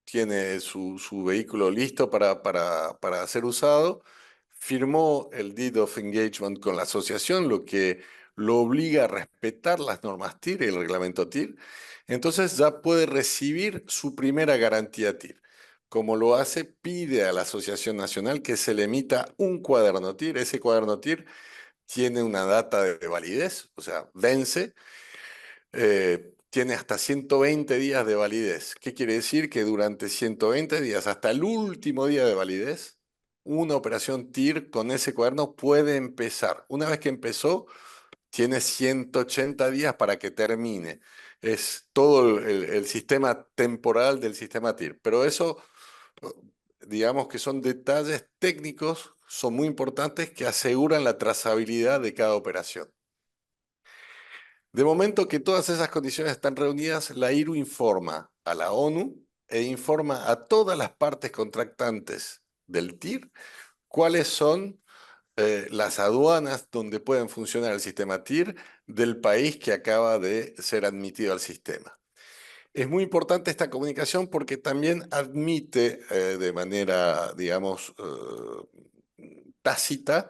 tiene su vehículo listo para ser usado. Firmó el Deed of Engagement con la asociación, lo que lo obliga a respetar las normas TIR y el reglamento TIR. Entonces ya puede recibir su primera garantía TIR. Como lo hace, pide a la Asociación Nacional que se le emita un cuaderno TIR. Ese cuaderno TIR tiene una data de validez, o sea, vence. tiene hasta 120 días de validez. ¿Qué quiere decir? Que durante 120 días, hasta el último día de validez, una operación TIR con ese cuaderno puede empezar. Una vez que empezó, tiene 180 días para que termine. Es todo el sistema temporal del sistema TIR. Pero eso, digamos que son detalles técnicos, son muy importantes que aseguran la trazabilidad de cada operación. De momento que todas esas condiciones están reunidas, la IRU informa a la ONU e informa a todas las partes contractantes del TIR cuáles son las aduanas donde pueden funcionar el sistema TIR del país que acaba de ser admitido al sistema. Es muy importante esta comunicación porque también admite de manera, digamos, tácita,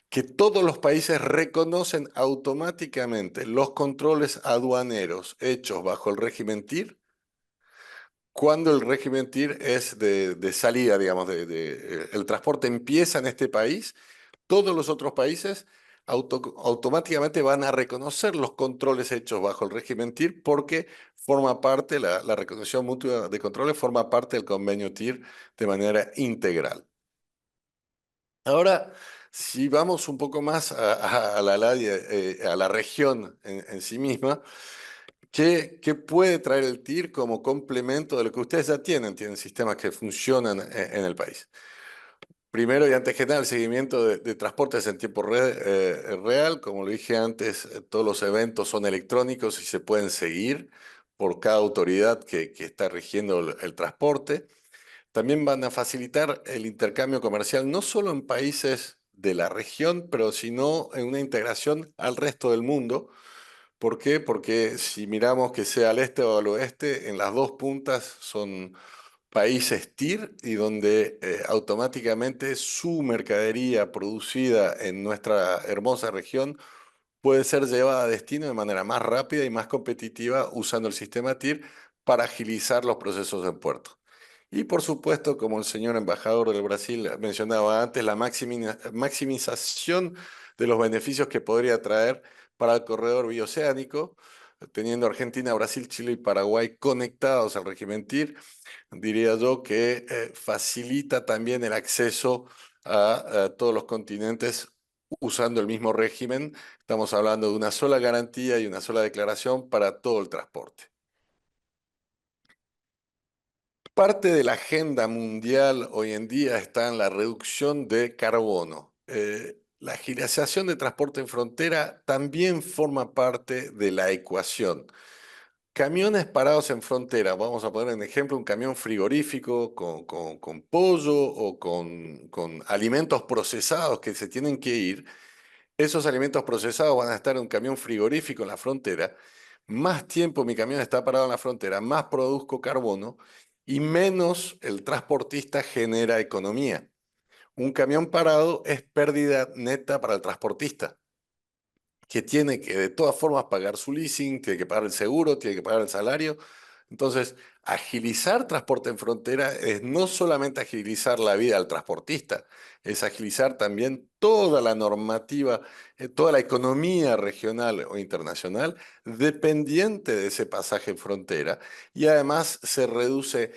que todos los países reconocen automáticamente los controles aduaneros hechos bajo el régimen TIR cuando el régimen TIR es de salida, digamos, el transporte empieza en este país. Todos los otros países automáticamente van a reconocer los controles hechos bajo el régimen TIR porque forma parte, la reconexión mutua de controles forma parte del convenio TIR de manera integral. Ahora, si vamos un poco más a la región en sí misma, ¿qué puede traer el TIR como complemento de lo que ustedes ya tienen? Tienen sistemas que funcionan en el país. Primero y antes que nada, el seguimiento de transportes en tiempo real. Como lo dije antes, todos los eventos son electrónicos y se pueden seguir por cada autoridad que está rigiendo el transporte. También van a facilitar el intercambio comercial, no solo en países de la región, pero sino en una integración al resto del mundo. ¿Por qué? Porque si miramos que sea al este o al oeste, en las dos puntas son países TIR y donde automáticamente su mercadería producida en nuestra hermosa región puede ser llevada a destino de manera más rápida y más competitiva usando el sistema TIR para agilizar los procesos en puerto. Y por supuesto, como el señor embajador del Brasil mencionaba antes, la maximización de los beneficios que podría traer para el corredor bioceánico, teniendo Argentina, Brasil, Chile y Paraguay conectados al régimen TIR, diría yo que facilita también el acceso a todos los continentes usando el mismo régimen. Estamos hablando de una sola garantía y una sola declaración para todo el transporte. Parte de la agenda mundial hoy en día está en la reducción de carbono. La agilización de transporte en frontera también forma parte de la ecuación. Camiones parados en frontera, vamos a poner en ejemplo un camión frigorífico con pollo o con alimentos procesados que se tienen que ir. Esos alimentos procesados van a estar en un camión frigorífico en la frontera. Más tiempo mi camión está parado en la frontera, más produzco carbono y menos el transportista genera economía. Un camión parado es pérdida neta para el transportista, que tiene que de todas formas pagar su leasing, tiene que pagar el seguro, tiene que pagar el salario. Entonces, agilizar transporte en frontera es no solamente agilizar la vida al transportista, es agilizar también toda la normativa, toda la economía regional o internacional dependiente de ese pasaje en frontera y además se reduce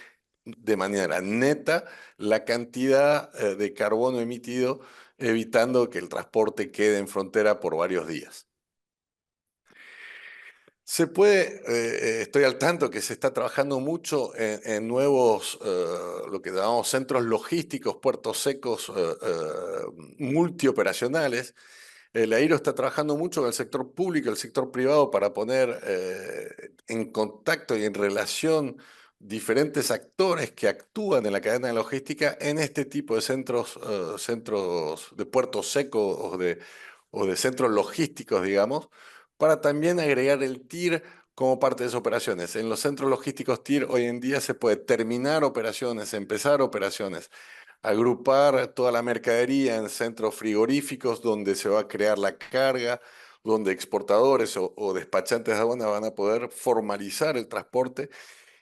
de manera neta la cantidad de carbono emitido, evitando que el transporte quede en frontera por varios días. Estoy al tanto que se está trabajando mucho en nuevos, lo que llamamos centros logísticos, puertos secos multioperacionales. La IRO está trabajando mucho con el sector público y el sector privado para poner en contacto y en relación diferentes actores que actúan en la cadena de logística en este tipo de centros de puertos secos o de centros logísticos, digamos, para también agregar el TIR como parte de esas operaciones. En los centros logísticos TIR hoy en día se puede terminar operaciones, empezar operaciones, agrupar toda la mercadería en centros frigoríficos donde se va a crear la carga, donde exportadores o despachantes de aduana van a poder formalizar el transporte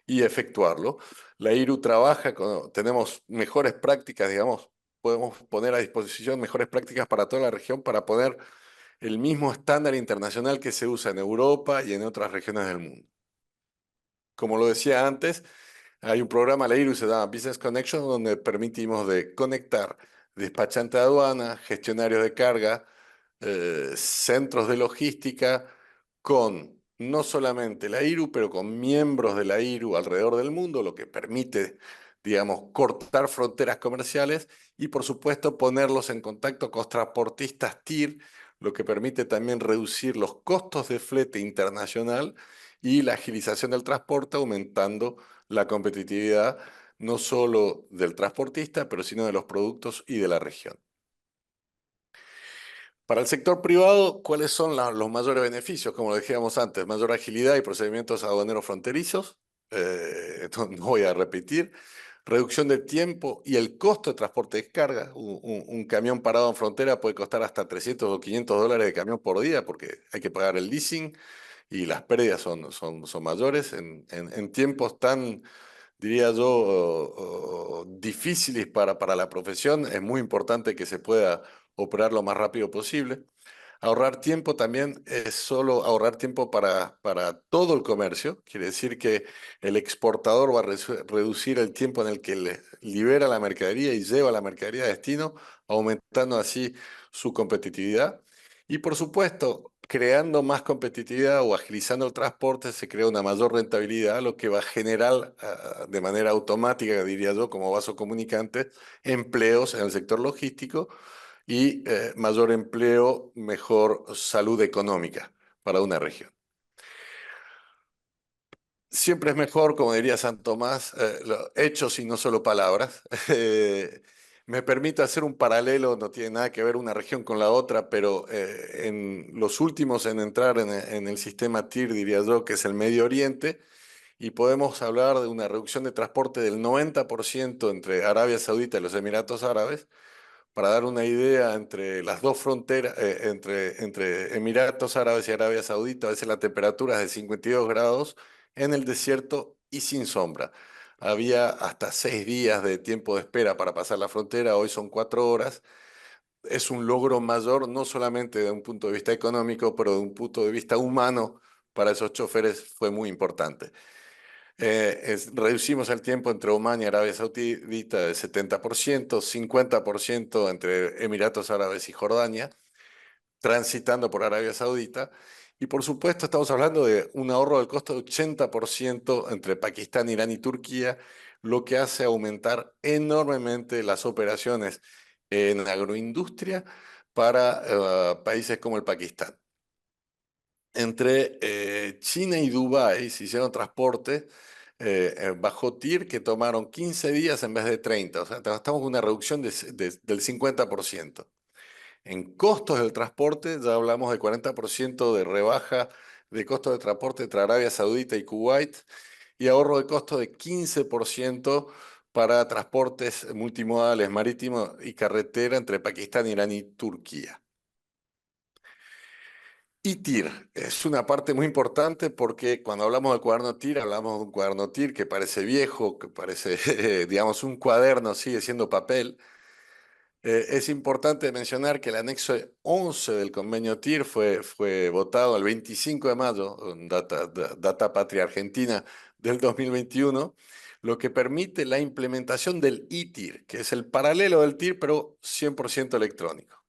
y efectuarlo. La IRU trabaja tenemos mejores prácticas, digamos, podemos poner a disposición mejores prácticas para toda la región para poner el mismo estándar internacional que se usa en Europa y en otras regiones del mundo. Como lo decía antes, hay un programa, la IRU, se llama Business Connection, donde permitimos de conectar despachante de aduana, gestionarios de carga, centros de logística, con no solamente la IRU, pero con miembros de la IRU alrededor del mundo, lo que permite, digamos, cortar fronteras comerciales y, por supuesto, ponerlos en contacto con transportistas TIR, lo que permite también reducir los costos de flete internacional y la agilización del transporte, aumentando la competitividad no solo del transportista, pero sino de los productos y de la región. Para el sector privado, ¿cuáles son los mayores beneficios? Como lo decíamos antes, mayor agilidad y procedimientos aduaneros fronterizos. No voy a repetir. Reducción de tiempo y el costo de transporte de carga. Un camión parado en frontera puede costar hasta 300 o 500 dólares de camión por día porque hay que pagar el leasing y las pérdidas son mayores en tiempos tan, diría yo, difíciles para la profesión. Es muy importante que se pueda operar lo más rápido posible. Ahorrar tiempo también es solo ahorrar tiempo para todo el comercio. Quiere decir que el exportador va a reducir el tiempo en el que libera la mercadería y lleva la mercadería a destino, aumentando así su competitividad. Y por supuesto, creando más competitividad o agilizando el transporte, se crea una mayor rentabilidad, lo que va a generar de manera automática, diría yo, como vaso comunicante, empleos en el sector logístico y mayor empleo, mejor salud económica para una región. Siempre es mejor, como diría San Tomás, hechos y no solo palabras. Me permito hacer un paralelo, no tiene nada que ver una región con la otra, pero en los últimos en entrar en el sistema TIR, diría yo, que es el Medio Oriente, y podemos hablar de una reducción de transporte del 90% entre Arabia Saudita y los Emiratos Árabes. Para dar una idea, entre las dos fronteras, entre Emiratos Árabes y Arabia Saudita, a veces la temperatura es de 52 grados en el desierto y sin sombra. Había hasta 6 días de tiempo de espera para pasar la frontera, hoy son 4 horas. Es un logro mayor, no solamente de un punto de vista económico, pero de un punto de vista humano, para esos choferes fue muy importante. Reducimos el tiempo entre Oman y Arabia Saudita de 70%, 50% entre Emiratos Árabes y Jordania, transitando por Arabia Saudita. Y por supuesto estamos hablando de un ahorro del costo de 80% entre Pakistán, Irán y Turquía, lo que hace aumentar enormemente las operaciones en agroindustria para países como el Pakistán. Entre China y Dubái se hicieron transportes bajo TIR que tomaron 15 días en vez de 30. O sea, estamos con una reducción del 50%. En costos del transporte ya hablamos de 40% de rebaja de costos de transporte entre Arabia Saudita y Kuwait y ahorro de costo de 15% para transportes multimodales marítimos y carretera entre Pakistán, Irán y Turquía. Y TIR es una parte muy importante porque cuando hablamos del cuaderno TIR, hablamos de un cuaderno TIR que parece viejo, que parece, digamos, un cuaderno, sigue siendo papel. Es importante mencionar que el anexo 11 del convenio TIR fue votado el 25 de mayo, data patria argentina del 2021, lo que permite la implementación del e-TIR, que es el paralelo del TIR, pero 100% electrónico.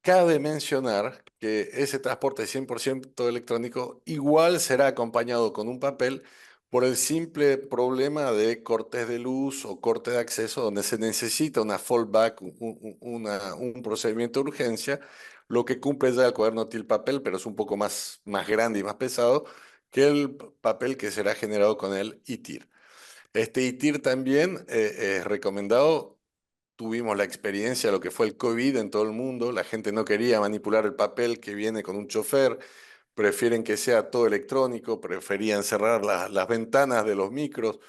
Cabe mencionar que ese transporte 100% electrónico igual será acompañado con un papel por el simple problema de cortes de luz o corte de acceso donde se necesita una fallback, un procedimiento de urgencia, lo que cumple ya el cuaderno TIR papel, pero es un poco más grande y más pesado que el papel que será generado con el ITIR. Este ITIR también es recomendado. Tuvimos la experiencia de lo que fue el COVID en todo el mundo. La gente no quería manipular el papel que viene con un chofer. Prefieren que sea todo electrónico. Preferían cerrar las ventanas de los micros.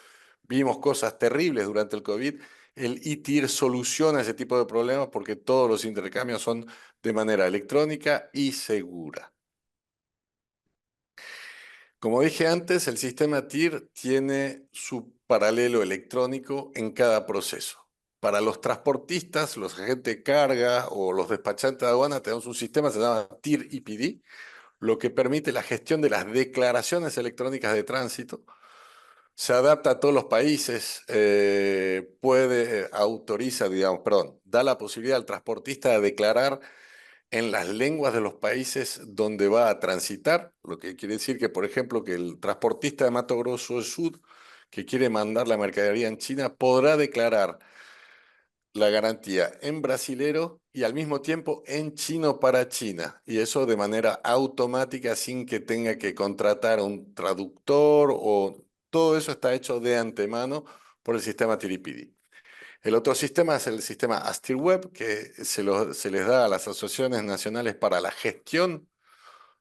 Vimos cosas terribles durante el COVID. El ITIR soluciona ese tipo de problemas porque todos los intercambios son de manera electrónica y segura. Como dije antes, el sistema TIR tiene su paralelo electrónico en cada proceso. Para los transportistas, los agentes de carga o los despachantes de aduana tenemos un sistema que se llama TIR-IPD, lo que permite la gestión de las declaraciones electrónicas de tránsito. se adapta a todos los países, autoriza, digamos, perdón, da la posibilidad al transportista de declarar en las lenguas de los países donde va a transitar, lo que quiere decir que, por ejemplo, que el transportista de Mato Grosso del Sur, que quiere mandar la mercadería en China, podrá declarar la garantía en brasilero y al mismo tiempo en chino para China. Y eso de manera automática sin que tenga que contratar a un traductor o todo eso está hecho de antemano por el sistema Tiripidi. El otro sistema es el sistema AstilWeb, que se les da a las asociaciones nacionales para la gestión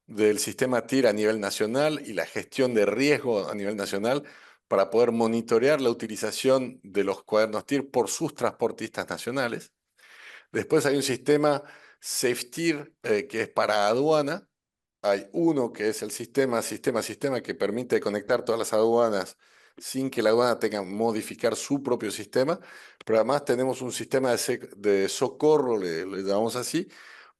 del sistema TIR a nivel nacional y la gestión de riesgo a nivel nacional para poder monitorear la utilización de los cuadernos TIR por sus transportistas nacionales. Después hay un sistema SafeTIR que es para aduana. Hay uno que es el sistema, que permite conectar todas las aduanas sin que la aduana tenga que modificar su propio sistema. Pero además tenemos un sistema de socorro, le llamamos así,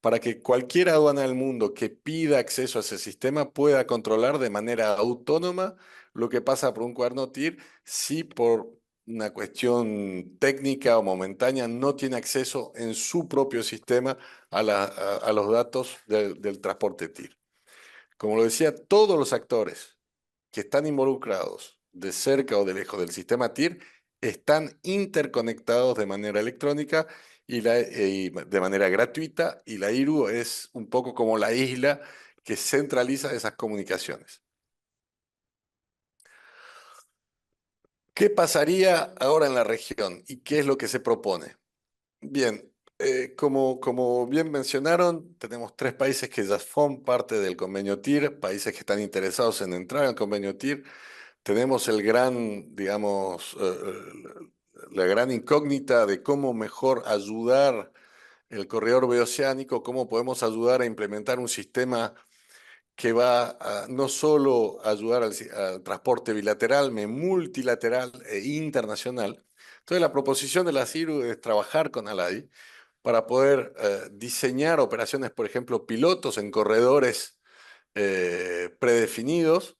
para que cualquier aduana del mundo que pida acceso a ese sistema pueda controlar de manera autónoma lo que pasa por un cuaderno TIR si por una cuestión técnica o momentánea no tiene acceso en su propio sistema a los datos del transporte TIR. Como lo decía, todos los actores que están involucrados de cerca o de lejos del sistema TIR están interconectados de manera electrónica y de manera gratuita, y la IRU es un poco como la isla que centraliza esas comunicaciones. ¿Qué pasaría ahora en la región y qué es lo que se propone? Bien, como bien mencionaron, tenemos 3 países que ya son parte del convenio TIR, países que están interesados en entrar al convenio TIR. Tenemos el gran, digamos, la gran incógnita de cómo mejor ayudar el corredor bioceánico, cómo podemos ayudar a implementar un sistema que va a no solo ayudar al transporte bilateral, multilateral e internacional. Entonces, la proposición de la CIRU es trabajar con ALADI para poder diseñar operaciones, por ejemplo, pilotos en corredores predefinidos,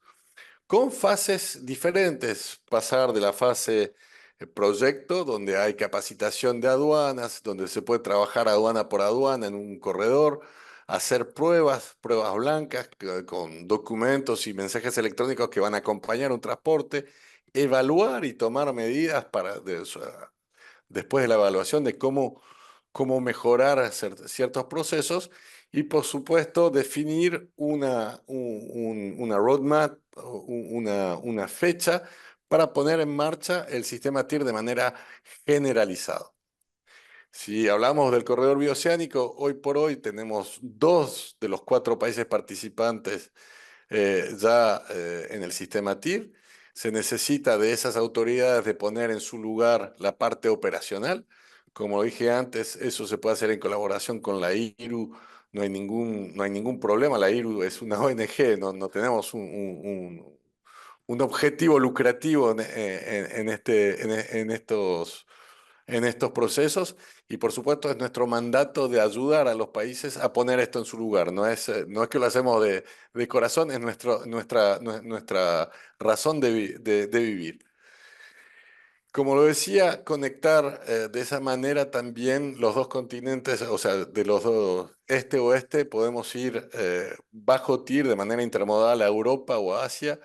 con fases diferentes, pasar de la fase proyecto, donde hay capacitación de aduanas, donde se puede trabajar aduana por aduana en un corredor, hacer pruebas blancas con documentos y mensajes electrónicos que van a acompañar un transporte, evaluar y tomar medidas después de la evaluación de cómo mejorar ciertos procesos y, por supuesto, definir una roadmap, una fecha para poner en marcha el sistema TIR de manera generalizada. Si hablamos del corredor bioceánico, hoy por hoy tenemos 2 de los 4 países participantes en el sistema TIR. Se necesita de esas autoridades de poner en su lugar la parte operacional. Como dije antes, eso se puede hacer en colaboración con la IRU. No hay ningún problema. La IRU es una ONG, no tenemos un objetivo lucrativo en estos procesos, y por supuesto es nuestro mandato de ayudar a los países a poner esto en su lugar. No es que lo hacemos de corazón, es nuestra razón de vivir. Como lo decía, conectar de esa manera también los 2 continentes, o sea, de los 2, este-oeste, podemos ir bajo TIR de manera intermodal a Europa o a Asia.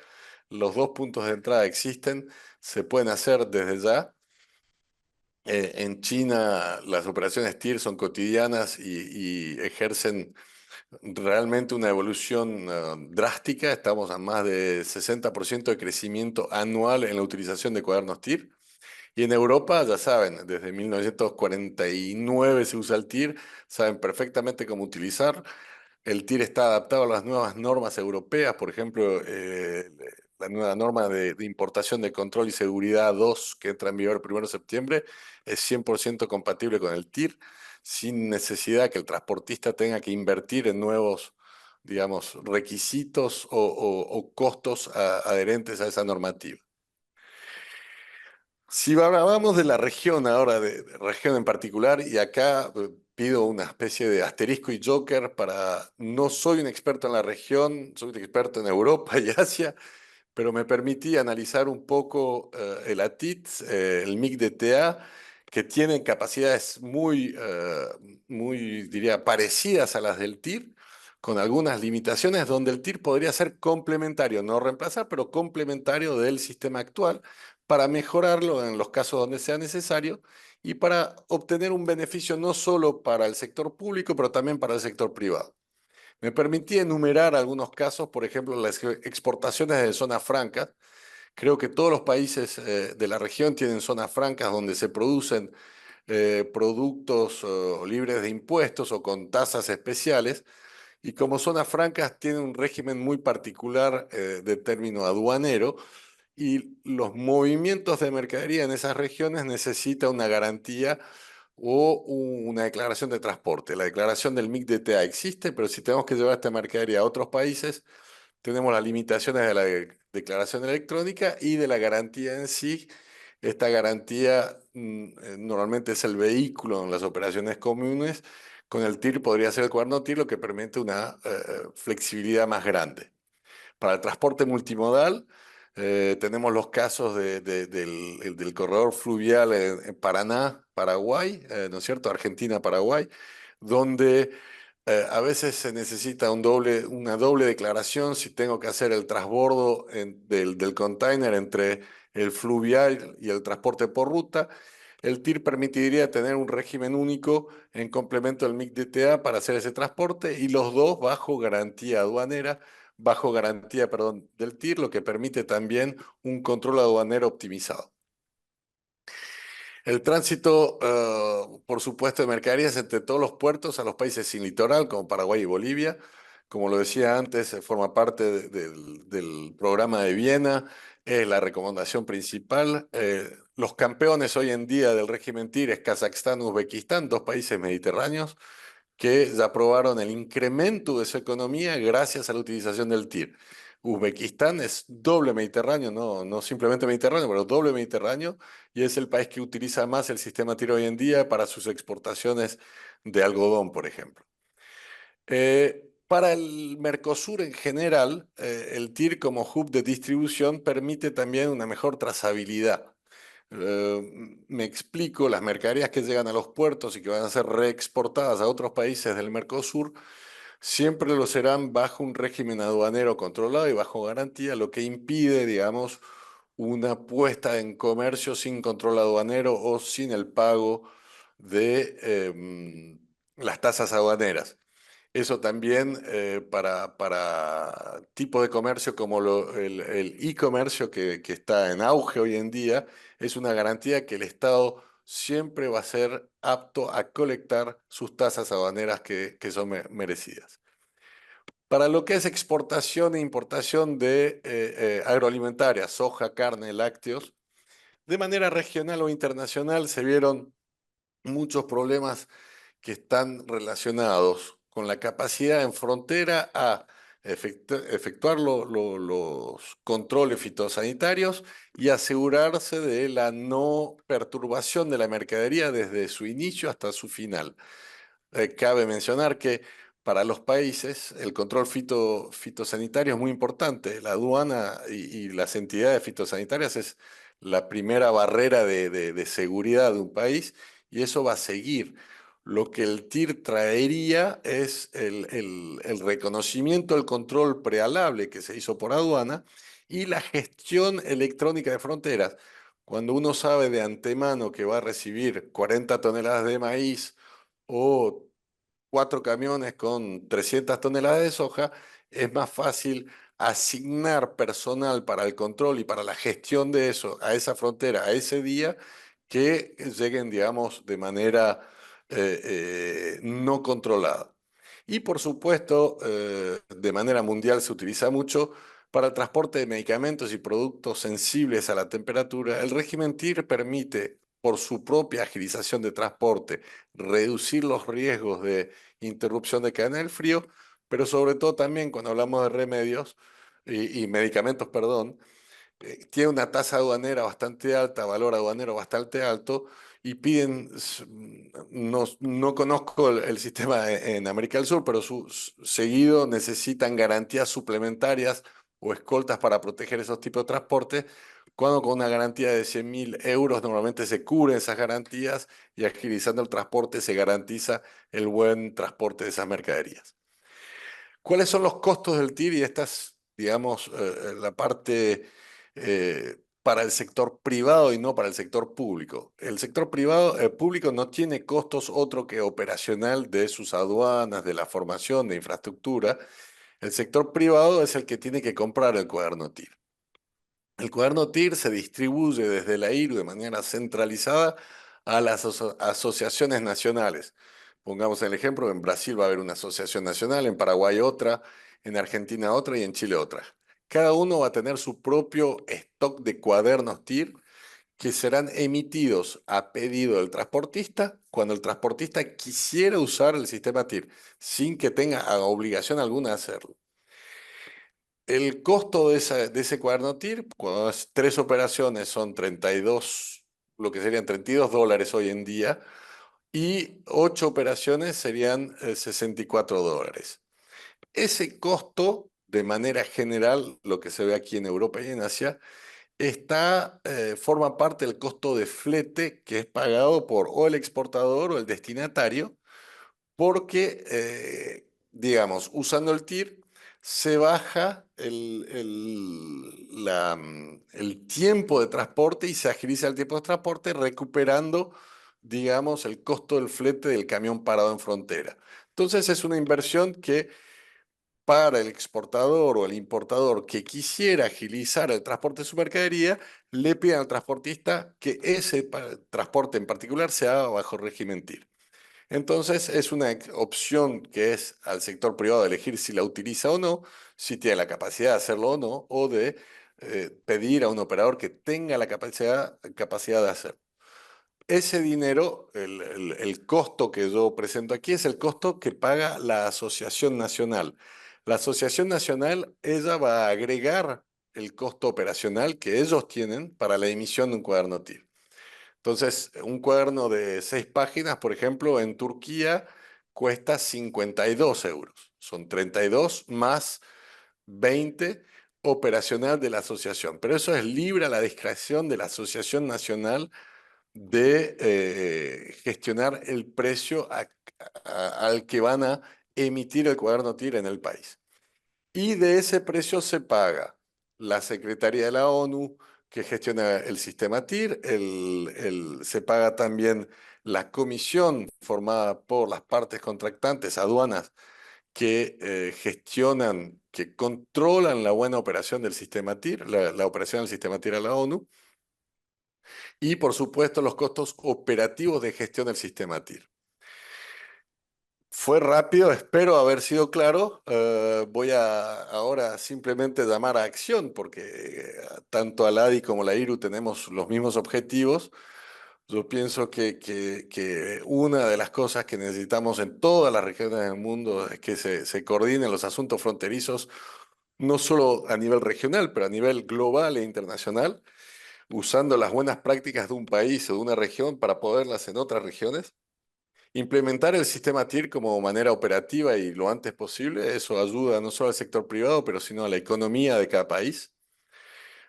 Los 2 puntos de entrada existen, se pueden hacer desde ya. En China las operaciones TIR son cotidianas y ejercen realmente una evolución drástica. Estamos a más de 60% de crecimiento anual en la utilización de cuadernos TIR. Y en Europa, ya saben, desde 1949 se usa el TIR, saben perfectamente cómo utilizar. El TIR está adaptado a las nuevas normas europeas, por ejemplo, la nueva norma de importación de control y seguridad 2, que entra en vigor el 1 de septiembre, es 100% compatible con el TIR, sin necesidad que el transportista tenga que invertir en nuevos, digamos, requisitos o costos adherentes a esa normativa. Si hablamos de la región ahora, de región en particular, y acá pido una especie de asterisco y joker no soy un experto en la región, soy un experto en Europa y Asia, pero me permití analizar un poco el ATIT, el MIG-DTA, que tienen capacidades muy, diría, parecidas a las del TIR, con algunas limitaciones donde el TIR podría ser complementario, no reemplazar, pero complementario del sistema actual para mejorarlo en los casos donde sea necesario y para obtener un beneficio no solo para el sector público, pero también para el sector privado. Me permití enumerar algunos casos, por ejemplo, las exportaciones de zonas francas. Creo que todos los países de la región tienen zonas francas donde se producen productos libres de impuestos o con tasas especiales. Y como zonas francas tienen un régimen muy particular de término aduanero, y los movimientos de mercadería en esas regiones necesitan una garantía o una declaración de transporte. La declaración del MIG-DTA existe, pero si tenemos que llevar esta mercadería a otros países, tenemos las limitaciones de la declaración electrónica y de la garantía en sí. Esta garantía normalmente es el vehículo en las operaciones comunes. Con el TIR podría ser el cuaderno TIR, lo que permite una flexibilidad más grande. Para el transporte multimodal, tenemos los casos del corredor fluvial en Paraná, Paraguay, ¿no es cierto? Argentina, Paraguay, donde a veces se necesita una doble declaración si tengo que hacer el transbordo del container entre el fluvial y el transporte por ruta. El TIR permitiría tener un régimen único en complemento del MIG-DTA para hacer ese transporte y los dos bajo garantía aduanera, bajo garantía, perdón, del TIR, lo que permite también un control aduanero optimizado. El tránsito, por supuesto, de mercaderías entre todos los puertos a los países sin litoral, como Paraguay y Bolivia. Como lo decía antes, forma parte del programa de Viena, es la recomendación principal. Los campeones hoy en día del régimen TIR es Kazajstán, Uzbekistán, dos países mediterráneos que ya aprobaron el incremento de su economía gracias a la utilización del TIR. Uzbekistán es doble mediterráneo, no simplemente mediterráneo, pero doble mediterráneo, y es el país que utiliza más el sistema TIR hoy en día para sus exportaciones de algodón, por ejemplo. Para el Mercosur en general, el TIR como hub de distribución permite también una mejor trazabilidad. Me explico, las mercaderías que llegan a los puertos y que van a ser reexportadas a otros países del Mercosur, siempre lo serán bajo un régimen aduanero controlado y bajo garantía, lo que impide, digamos, una puesta en comercio sin control aduanero o sin el pago de las tasas aduaneras. Eso también para tipo de comercio como el e-comercio que está en auge hoy en día, es una garantía que el Estado siempre va a ser apto a colectar sus tasas aduaneras que son merecidas. Para lo que es exportación e importación de agroalimentarias, soja, carne, lácteos, de manera regional o internacional se vieron muchos problemas que están relacionados con la capacidad en frontera a efectuar los controles fitosanitarios y asegurarse de la no perturbación de la mercadería desde su inicio hasta su final. Cabe mencionar que para los países el control fitosanitario es muy importante. La aduana y las entidades fitosanitarias es la primera barrera de seguridad de un país y eso va a seguir. Lo que el TIR traería es el reconocimiento del control prealable que se hizo por aduana y la gestión electrónica de fronteras. Cuando uno sabe de antemano que va a recibir 40 toneladas de maíz o 4 camiones con 300 toneladas de soja, es más fácil asignar personal para el control y para la gestión de eso a esa frontera, a ese día, que lleguen, digamos, de manera no controlada. Y por supuesto, de manera mundial se utiliza mucho para el transporte de medicamentos y productos sensibles a la temperatura. El régimen TIR permite, por su propia agilización de transporte, reducir los riesgos de interrupción de cadena del frío, pero sobre todo también cuando hablamos de remedios y medicamentos, perdón, tiene una tasa aduanera bastante alta, valor aduanero bastante alto, y piden, no conozco el sistema en América del Sur, pero seguido necesitan garantías suplementarias o escoltas para proteger esos tipos de transporte, cuando con una garantía de 100.000 euros normalmente se cubren esas garantías y agilizando el transporte se garantiza el buen transporte de esas mercaderías. ¿Cuáles son los costos del TIR? Y esta es, digamos, la parte para el sector privado y no para el sector público. El sector privado, público no tiene costos otro que operacional de sus aduanas, de la formación, de infraestructura. El sector privado es el que tiene que comprar el cuaderno TIR. El cuaderno TIR se distribuye desde la IRU de manera centralizada a las asociaciones nacionales. Pongamos el ejemplo, en Brasil va a haber una asociación nacional, en Paraguay otra, en Argentina otra y en Chile otra. Cada uno va a tener su propio stock de cuadernos TIR que serán emitidos a pedido del transportista cuando el transportista quisiera usar el sistema TIR, sin que tenga obligación alguna de hacerlo. El costo de ese cuaderno TIR, cuando es 3 operaciones, son 32, lo que serían $32 hoy en día, y 8 operaciones serían $64. Ese costo, de manera general, lo que se ve aquí en Europa y en Asia, forma parte del costo de flete que es pagado por o el exportador o el destinatario, porque, digamos, usando el TIR se baja el tiempo de transporte y se agiliza el tiempo de transporte recuperando, digamos, el costo del flete del camión parado en frontera. Entonces es una inversión que para el exportador o el importador que quisiera agilizar el transporte de su mercadería, le piden al transportista que ese transporte en particular se haga bajo régimen TIR. Entonces es una opción que es al sector privado elegir si la utiliza o no, si tiene la capacidad de hacerlo o no, o de pedir a un operador que tenga la capacidad de hacerlo. Ese dinero, el costo que yo presento aquí es el costo que paga la Asociación Nacional. La Asociación Nacional, ella va a agregar el costo operacional que ellos tienen para la emisión de un cuaderno TIR. Entonces, un cuaderno de 6 páginas, por ejemplo, en Turquía cuesta 52 euros. Son 32 más 20 operacional de la asociación. Pero eso es libre a la discreción de la Asociación Nacional de gestionar el precio al que van a emitir el cuaderno TIR en el país. Y de ese precio se paga la Secretaría de la ONU, que gestiona el sistema TIR, se paga también la comisión formada por las partes contractantes, aduanas, que gestionan, que controlan la buena operación del sistema TIR, la operación del sistema TIR a la ONU, y por supuesto los costos operativos de gestión del sistema TIR. Fue rápido, espero haber sido claro. Voy a ahora simplemente llamar a acción porque tanto Aladi como la IRU tenemos los mismos objetivos. Yo pienso que una de las cosas que necesitamos en todas las regiones del mundo es que se coordinen los asuntos fronterizos, no solo a nivel regional, pero a nivel global e internacional, usando las buenas prácticas de un país o de una región para poderlas en otras regiones. Implementar el sistema TIR como manera operativa y lo antes posible, eso ayuda no solo al sector privado, pero sino a la economía de cada país.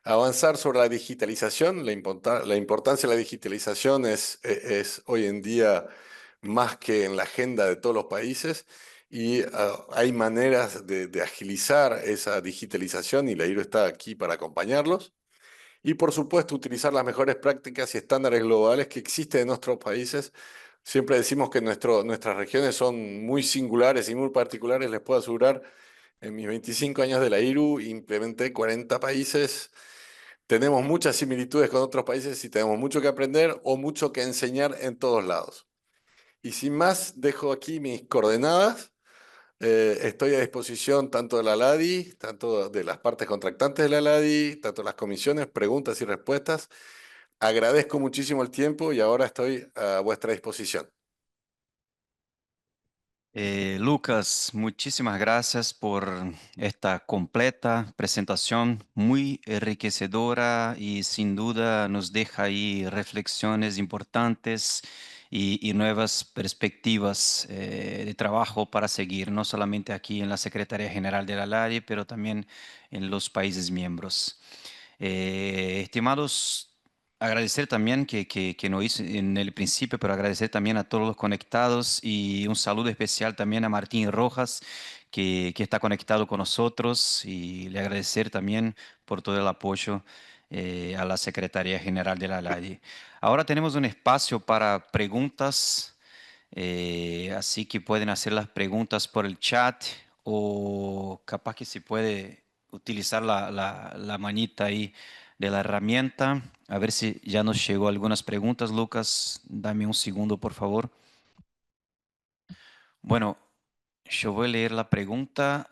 Avanzar sobre la digitalización, la importancia de la digitalización es hoy en día más que en la agenda de todos los países y hay maneras de agilizar esa digitalización y la IRU está aquí para acompañarlos. Y por supuesto, utilizar las mejores prácticas y estándares globales que existen en nuestros países. Siempre decimos que nuestras regiones son muy singulares y muy particulares. Les puedo asegurar, en mis 25 años de la IRU, implementé 40 países. Tenemos muchas similitudes con otros países y tenemos mucho que aprender o mucho que enseñar en todos lados. Y sin más, dejo aquí mis coordenadas. Estoy a disposición tanto de la LADI, tanto de las partes contractantes de la LADI, tanto de las comisiones, preguntas y respuestas. Agradezco muchísimo el tiempo y ahora estoy a vuestra disposición. Lucas, muchísimas gracias por esta completa presentación, muy enriquecedora y sin duda nos deja ahí reflexiones importantes y nuevas perspectivas de trabajo para seguir, no solamente aquí en la Secretaría General de la LADI, pero también en los países miembros. Estimados, agradecer también que no hice en el principio, pero agradecer también a todos los conectados y un saludo especial también a Martín Rojas, que está conectado con nosotros, y le agradecer también por todo el apoyo a la Secretaría General de la LADI. Ahora tenemos un espacio para preguntas, así que pueden hacer las preguntas por el chat o capaz que se puede utilizar la manita ahí de la herramienta. A ver si ya nos llegó algunas preguntas, Lucas. Dame un segundo, por favor. Bueno, yo voy a leer la pregunta.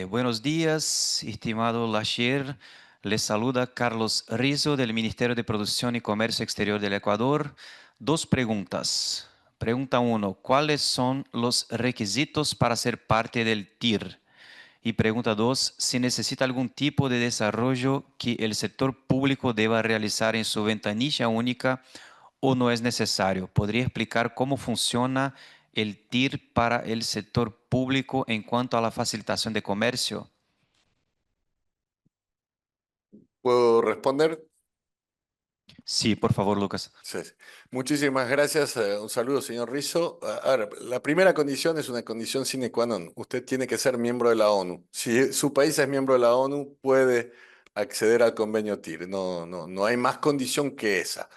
Buenos días, estimado Lasher. Les saluda Carlos Rizo del Ministerio de Producción y Comercio Exterior del Ecuador. Dos preguntas. Pregunta 1. ¿Cuáles son los requisitos para ser parte del TIR? Y pregunta 2. Si necesita algún tipo de desarrollo que el sector público deba realizar en su ventanilla única o no es necesario. ¿Podría explicar cómo funciona el TIR para el sector público en cuanto a la facilitación de comercio? ¿Puedo responder? Sí, por favor, Lucas. Sí. Muchísimas gracias. Un saludo, señor Rizzo. Ahora, la primera condición es una condición sine qua non. Usted tiene que ser miembro de la ONU. Si su país es miembro de la ONU, puede acceder al convenio TIR. No hay más condición que esa.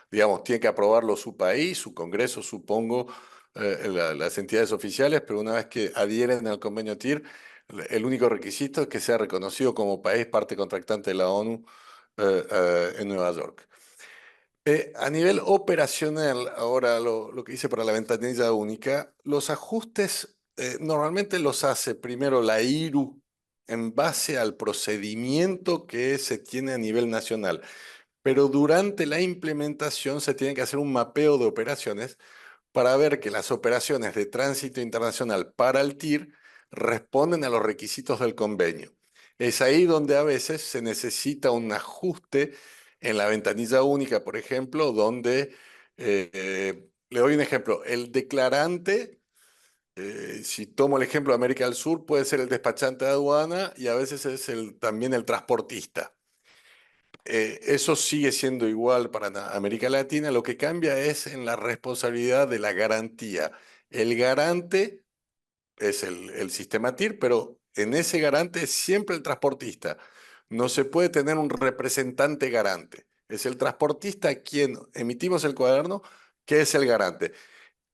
Digamos, tiene que aprobarlo su país, su Congreso, supongo, las entidades oficiales, pero una vez que adhieren al convenio TIR, el único requisito es que sea reconocido como país parte contractante de la ONU en Nueva York. A nivel operacional, ahora lo que hice para la ventanilla única, los ajustes normalmente los hace primero la IRU en base al procedimiento que se tiene a nivel nacional, pero durante la implementación se tiene que hacer un mapeo de operaciones para ver que las operaciones de tránsito internacional para el TIR responden a los requisitos del convenio. Es ahí donde a veces se necesita un ajuste en la ventanilla única, por ejemplo, donde, le doy un ejemplo, el declarante, si tomo el ejemplo de América del Sur, puede ser el despachante de aduana y a veces es también el transportista. Eso sigue siendo igual para América Latina, lo que cambia es en la responsabilidad de la garantía. El garante es el sistema TIR, pero en ese garante es siempre el transportista. No se puede tener un representante garante. Es el transportista quien emitimos el cuaderno, que es el garante.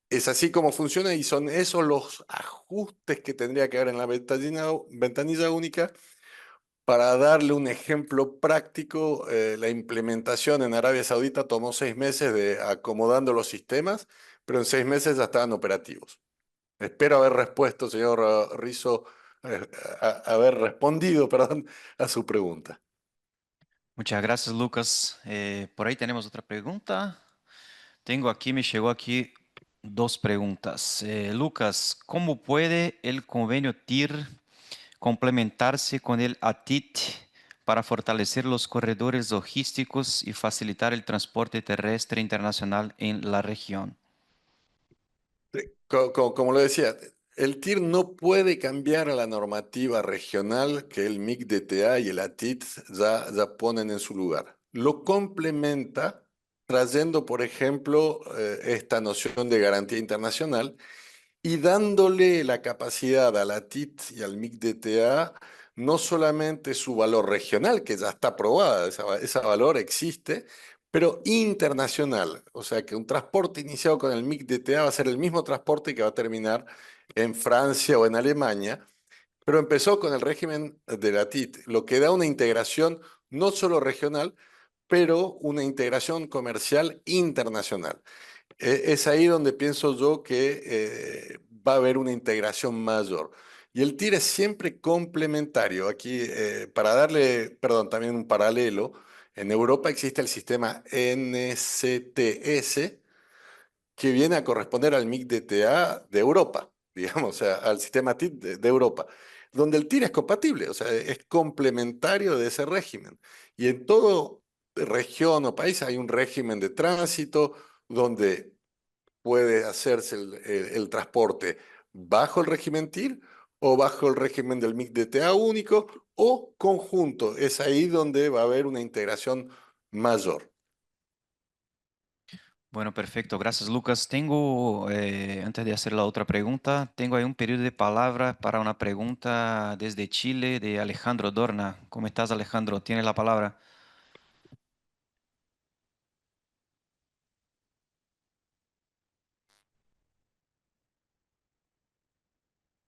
Es así como funciona y son esos los ajustes que tendría que haber en la ventanilla única. Para darle un ejemplo práctico, la implementación en Arabia Saudita tomó 6 meses de acomodando los sistemas, pero en 6 meses ya estaban operativos. Espero haber respuesto, señor Rizzo, haber respondido, perdón, a su pregunta. Muchas gracias, Lucas. Por ahí tenemos otra pregunta. Me llegó aquí dos preguntas. Lucas, ¿cómo puede el convenio TIR complementarse con el ATIT para fortalecer los corredores logísticos y facilitar el transporte terrestre internacional en la región? Como lo decía, el TIR no puede cambiar a la normativa regional que el MIC-DTA y el ATIT ya ponen en su lugar. Lo complementa trayendo, por ejemplo, esta noción de garantía internacional y dándole la capacidad a la TIT y al MIC-DTA no solamente su valor regional, que ya está aprobada, ese valor existe, pero internacional. O sea que un transporte iniciado con el MIC-DTA va a ser el mismo transporte que va a terminar en Francia o en Alemania, pero empezó con el régimen de la TIT, lo que da una integración no solo regional, pero una integración comercial internacional. Es ahí donde pienso yo que va a haber una integración mayor. Y el TIR es siempre complementario. Aquí, para darle, perdón, también un paralelo, en Europa existe el sistema NCTS, que viene a corresponder al MIC-DTA de Europa, digamos, o sea, al sistema TIR de Europa, donde el TIR es compatible, o sea, es complementario de ese régimen. Y en todo región o país hay un régimen de tránsito donde puede hacerse el transporte bajo el régimen TIR o bajo el régimen del MIC DTA único o conjunto. Es ahí donde va a haber una integración mayor. Bueno, perfecto. Gracias, Lucas. Tengo, antes de hacer la otra pregunta, tengo ahí un periodo de palabra para una pregunta desde Chile de Alejandro Dorna. ¿Cómo estás, Alejandro? Tienes la palabra.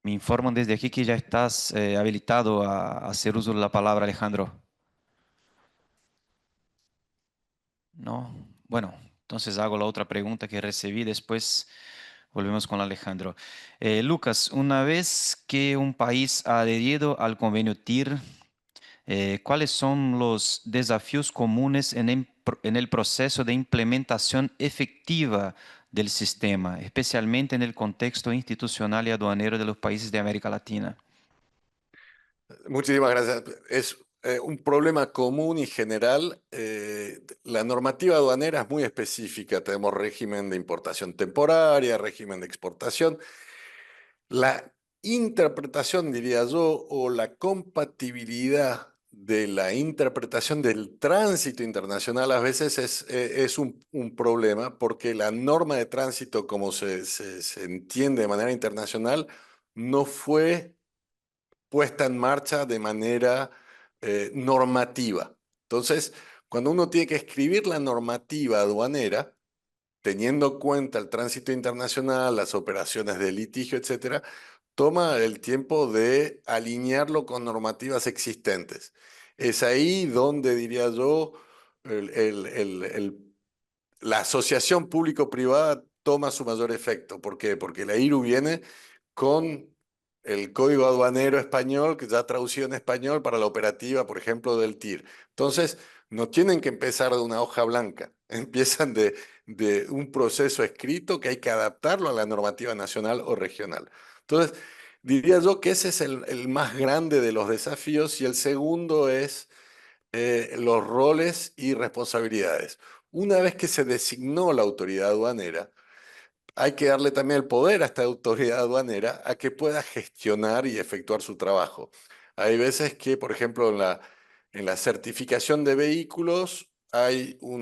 Me informan desde aquí que ya estás habilitado a hacer uso de la palabra, Alejandro. No. Bueno, entonces hago la otra pregunta que recibí. Después volvemos con Alejandro. Lucas, una vez que un país ha adherido al convenio TIR, ¿cuáles son los desafíos comunes en el proceso de implementación efectiva del sistema, especialmente en el contexto institucional y aduanero de los países de América Latina? Muchísimas gracias. Es un problema común y general. La normativa aduanera es muy específica. Tenemos régimen de importación temporaria, régimen de exportación. La interpretación, diría yo, o la compatibilidad de la interpretación del tránsito internacional a veces es un problema porque la norma de tránsito, como se entiende de manera internacional, no fue puesta en marcha de manera normativa. Entonces, cuando uno tiene que escribir la normativa aduanera, teniendo en cuenta el tránsito internacional, las operaciones de litigio, etcétera, toma el tiempo de alinearlo con normativas existentes. Es ahí donde, diría yo, el- el- el- el- la asociación público-privada toma su mayor efecto. ¿Por qué? Porque la IRU viene con el código aduanero español, que ya traducido en español para la operativa, por ejemplo, del TIR. Entonces, no tienen que empezar de una hoja blanca, empiezan de un proceso escrito que hay que adaptarlo a la normativa nacional o regional. Entonces, diría yo que ese es el más grande de los desafíos y el segundo es los roles y responsabilidades. Una vez que se designó la autoridad aduanera, hay que darle también el poder a esta autoridad aduanera a que pueda gestionar y efectuar su trabajo. Hay veces que, por ejemplo, en la certificación de vehículos hay un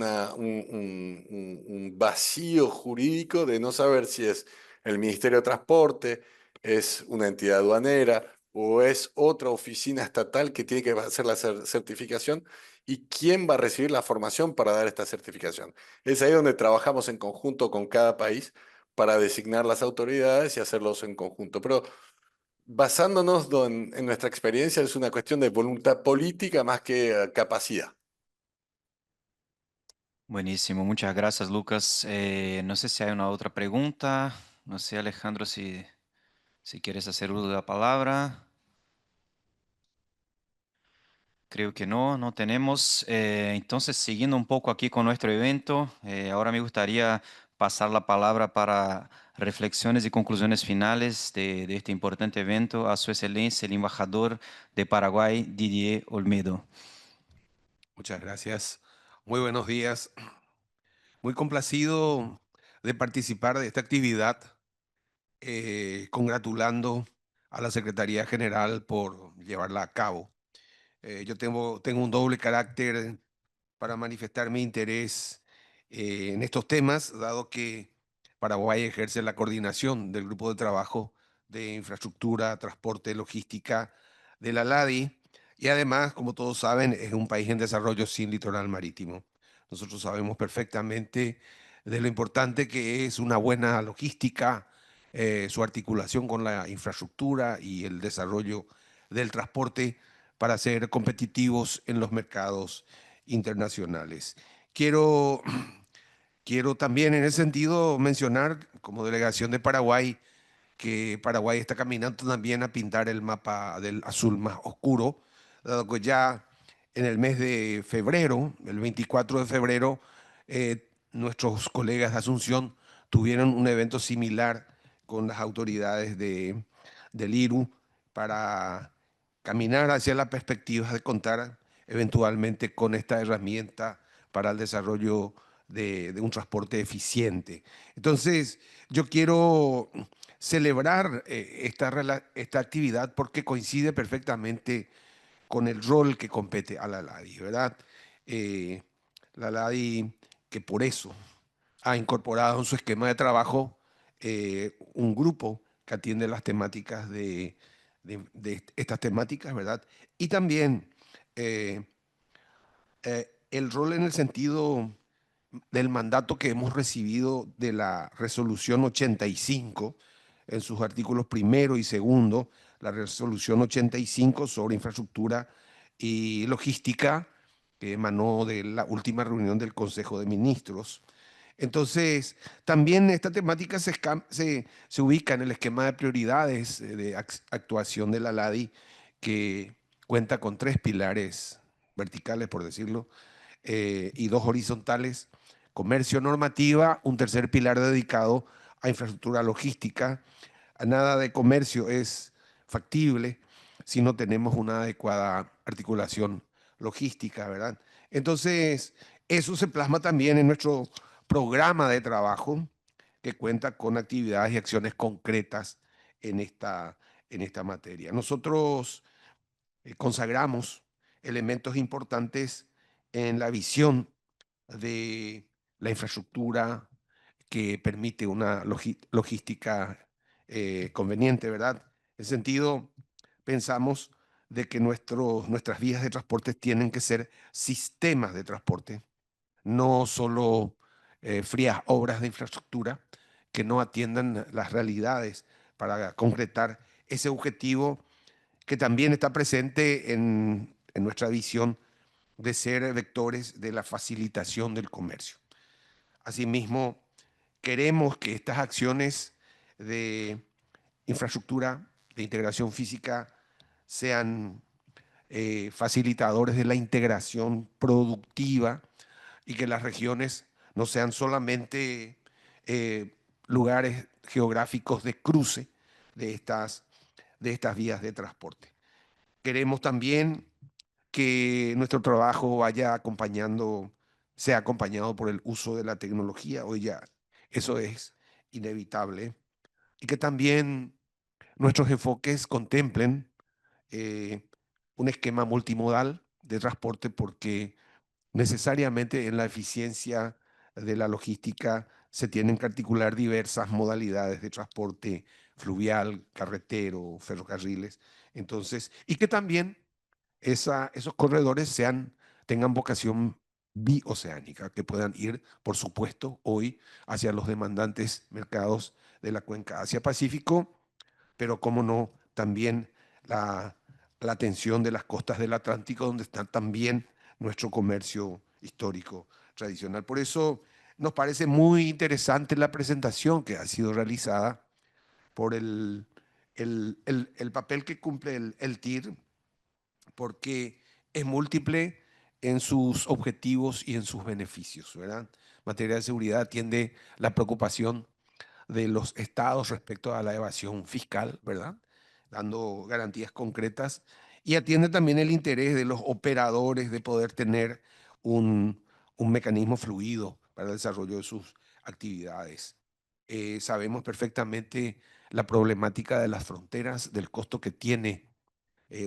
vacío jurídico de no saber si es el Ministerio de Transporte, es una entidad aduanera o es otra oficina estatal que tiene que hacer la certificación y quién va a recibir la formación para dar esta certificación. Es ahí donde trabajamos en conjunto con cada país para designar las autoridades y hacerlos en conjunto. Pero basándonos en nuestra experiencia, es una cuestión de voluntad política más que capacidad. Buenísimo, muchas gracias, Lucas. No sé si hay una otra pregunta. No sé, Alejandro, si quieres hacer uso de la palabra. Creo que no, no tenemos. Entonces, siguiendo un poco aquí con nuestro evento, ahora me gustaría pasar la palabra para reflexiones y conclusiones finales de este importante evento a su excelencia, el embajador de Paraguay, Didier Olmedo. Muchas gracias. Muy buenos días. Muy complacido de participar de esta actividad, congratulando a la Secretaría General por llevarla a cabo. Yo tengo un doble carácter para manifestar mi interés en estos temas, dado que Paraguay ejerce la coordinación del grupo de trabajo de infraestructura, transporte, logística de la LADI, y además, como todos saben, es un país en desarrollo sin litoral marítimo. Nosotros sabemos perfectamente de lo importante que es una buena logística, su articulación con la infraestructura y el desarrollo del transporte para ser competitivos en los mercados internacionales. Quiero, quiero también en ese sentido mencionar como delegación de Paraguay que Paraguay está caminando también a pintar el mapa del azul más oscuro, dado que ya en el mes de febrero, el 24 de febrero, nuestros colegas de Asunción tuvieron un evento similar con las autoridades del IRU para caminar hacia la perspectiva de contar eventualmente con esta herramienta para el desarrollo de un transporte eficiente. Entonces, yo quiero celebrar esta actividad porque coincide perfectamente con el rol que compete a la LADI, ¿verdad? La LADI, que por eso ha incorporado en su esquema de trabajo un grupo que atiende las temáticas de estas temáticas, ¿verdad? Y también eh, el rol en el sentido del mandato que hemos recibido de la resolución 85 en sus artículos primero y segundo, la resolución 85 sobre infraestructura y logística que emanó de la última reunión del Consejo de Ministros. Entonces, también esta temática se ubica en el esquema de prioridades de actuación de la LADI, que cuenta con 3 pilares verticales, por decirlo, y 2 horizontales: comercio, normativa, un tercer pilar dedicado a infraestructura logística. Nada de comercio es factible si no tenemos una adecuada articulación logística, ¿verdad? Entonces, eso se plasma también en nuestro programa de trabajo, que cuenta con actividades y acciones concretas en esta materia. Nosotros consagramos elementos importantes en la visión de la infraestructura que permite una logística conveniente, ¿verdad? En ese sentido, pensamos de que nuestras vías de transporte tienen que ser sistemas de transporte, no solo frías obras de infraestructura que no atiendan las realidades para concretar ese objetivo que también está presente en nuestra visión de ser vectores de la facilitación del comercio. Asimismo, queremos que estas acciones de infraestructura, de integración física, sean facilitadores de la integración productiva y que las regiones no sean solamente lugares geográficos de cruce de estas vías de transporte. Queremos también que nuestro trabajo sea acompañado por el uso de la tecnología. Hoy ya eso es inevitable. Y que también nuestros enfoques contemplen un esquema multimodal de transporte, porque necesariamente en la eficiencia de la logística se tienen que articular diversas modalidades de transporte fluvial, carretero, ferrocarriles. Entonces, y que también esos corredores tengan vocación bioceánica, que puedan ir, por supuesto, hoy hacia los demandantes mercados de la cuenca Asia-Pacífico, pero cómo no, también la atención de las costas del Atlántico, donde está también nuestro comercio histórico tradicional. Por eso nos parece muy interesante la presentación que ha sido realizada por el papel que cumple el TIR, porque es múltiple en sus objetivos y en sus beneficios, ¿verdad? En materia de seguridad atiende la preocupación de los estados respecto a la evasión fiscal, ¿verdad? Dando garantías concretas, y atiende también el interés de los operadores de poder tener un mecanismo fluido para el desarrollo de sus actividades. Sabemos perfectamente la problemática de las fronteras, del costo que tiene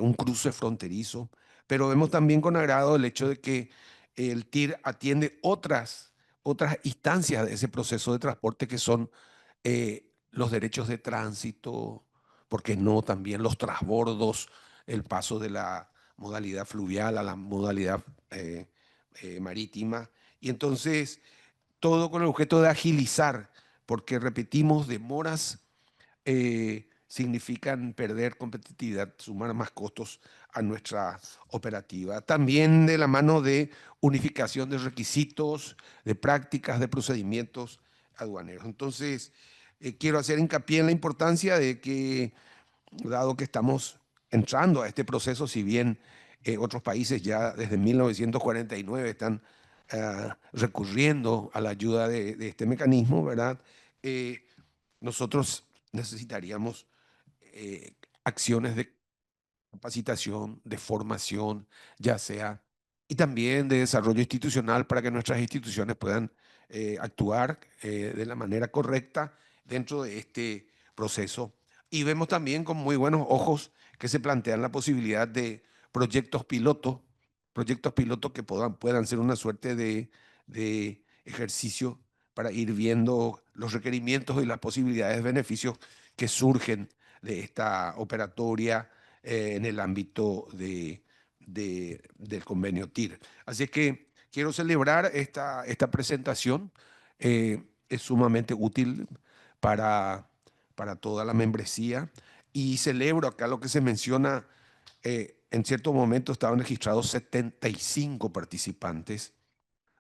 un cruce fronterizo, pero vemos también con agrado el hecho de que el TIR atiende otras instancias de ese proceso de transporte, que son los derechos de tránsito, porque no también los transbordos, el paso de la modalidad fluvial a la modalidad marítima. Y entonces, todo con el objeto de agilizar, porque repetimos, demoras significan perder competitividad, sumar más costos a nuestra operativa. También de la mano de unificación de requisitos, de prácticas, de procedimientos aduaneros. Entonces, quiero hacer hincapié en la importancia de que, dado que estamos entrando a este proceso, si bien otros países ya desde 1949 están recurriendo a la ayuda de este mecanismo, ¿verdad? Nosotros necesitaríamos acciones de capacitación, de formación, ya sea, y también de desarrollo institucional, para que nuestras instituciones puedan actuar de la manera correcta dentro de este proceso. Y vemos también con muy buenos ojos que se plantean la posibilidad de proyectos pilotos que puedan ser una suerte de ejercicio para ir viendo los requerimientos y las posibilidades de beneficios que surgen de esta operatoria en el ámbito del convenio TIR. Así es que quiero celebrar esta presentación. Es sumamente útil para, para toda la membresía y celebro acá lo que se menciona. En cierto momento estaban registrados 75 participantes,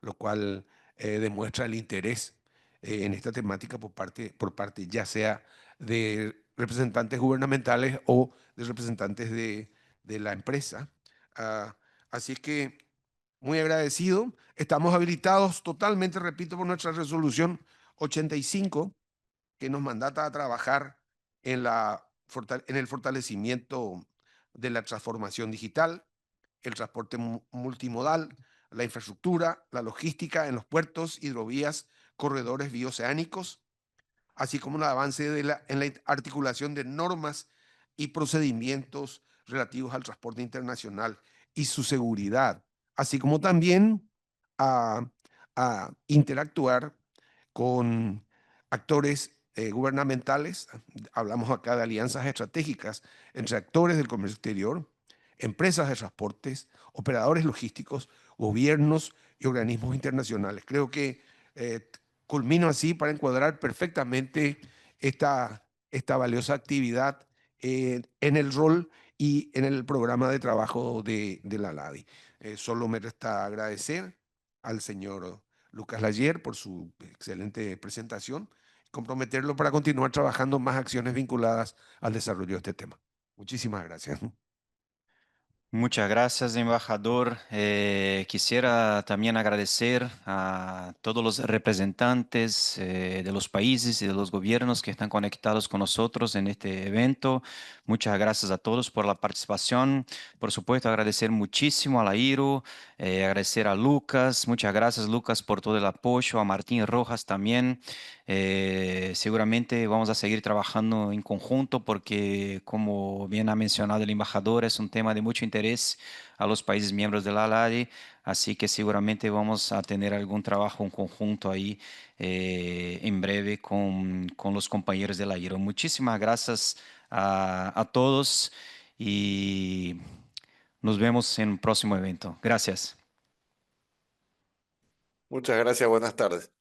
lo cual demuestra el interés en esta temática por parte ya sea de representantes gubernamentales o de representantes de la empresa. Ah, así es que muy agradecido. Estamos habilitados totalmente, repito, por nuestra resolución 85, que nos mandata a trabajar en el fortalecimiento de la transformación digital, el transporte multimodal, la infraestructura, la logística en los puertos, hidrovías, corredores bioceánicos, así como el avance en la articulación de normas y procedimientos relativos al transporte internacional y su seguridad, así como también a, a interactuar con actores gubernamentales. Hablamos acá de alianzas estratégicas entre actores del comercio exterior, empresas de transportes, operadores logísticos, gobiernos y organismos internacionales. Creo que culmino así para encuadrar perfectamente esta valiosa actividad en el rol y en el programa de trabajo de la LADI. Solo me resta agradecer al señor Lucas Layer por su excelente presentación, comprometerlo para continuar trabajando más acciones vinculadas al desarrollo de este tema. Muchísimas gracias. Muchas gracias, embajador. Quisiera también agradecer a todos los representantes de los países y de los gobiernos que están conectados con nosotros en este evento. Muchas gracias a todos por la participación. Por supuesto, agradecer muchísimo a la IRU, agradecer a Lucas. Muchas gracias, Lucas, por todo el apoyo. A Martín Rojas también. Seguramente vamos a seguir trabajando en conjunto porque, como bien ha mencionado el embajador, es un tema de mucho interés a los países miembros de la ALADI, así que seguramente vamos a tener algún trabajo en conjunto ahí en breve con los compañeros de la IRO. Muchísimas gracias a todos y nos vemos en un próximo evento. Gracias. Muchas gracias, buenas tardes.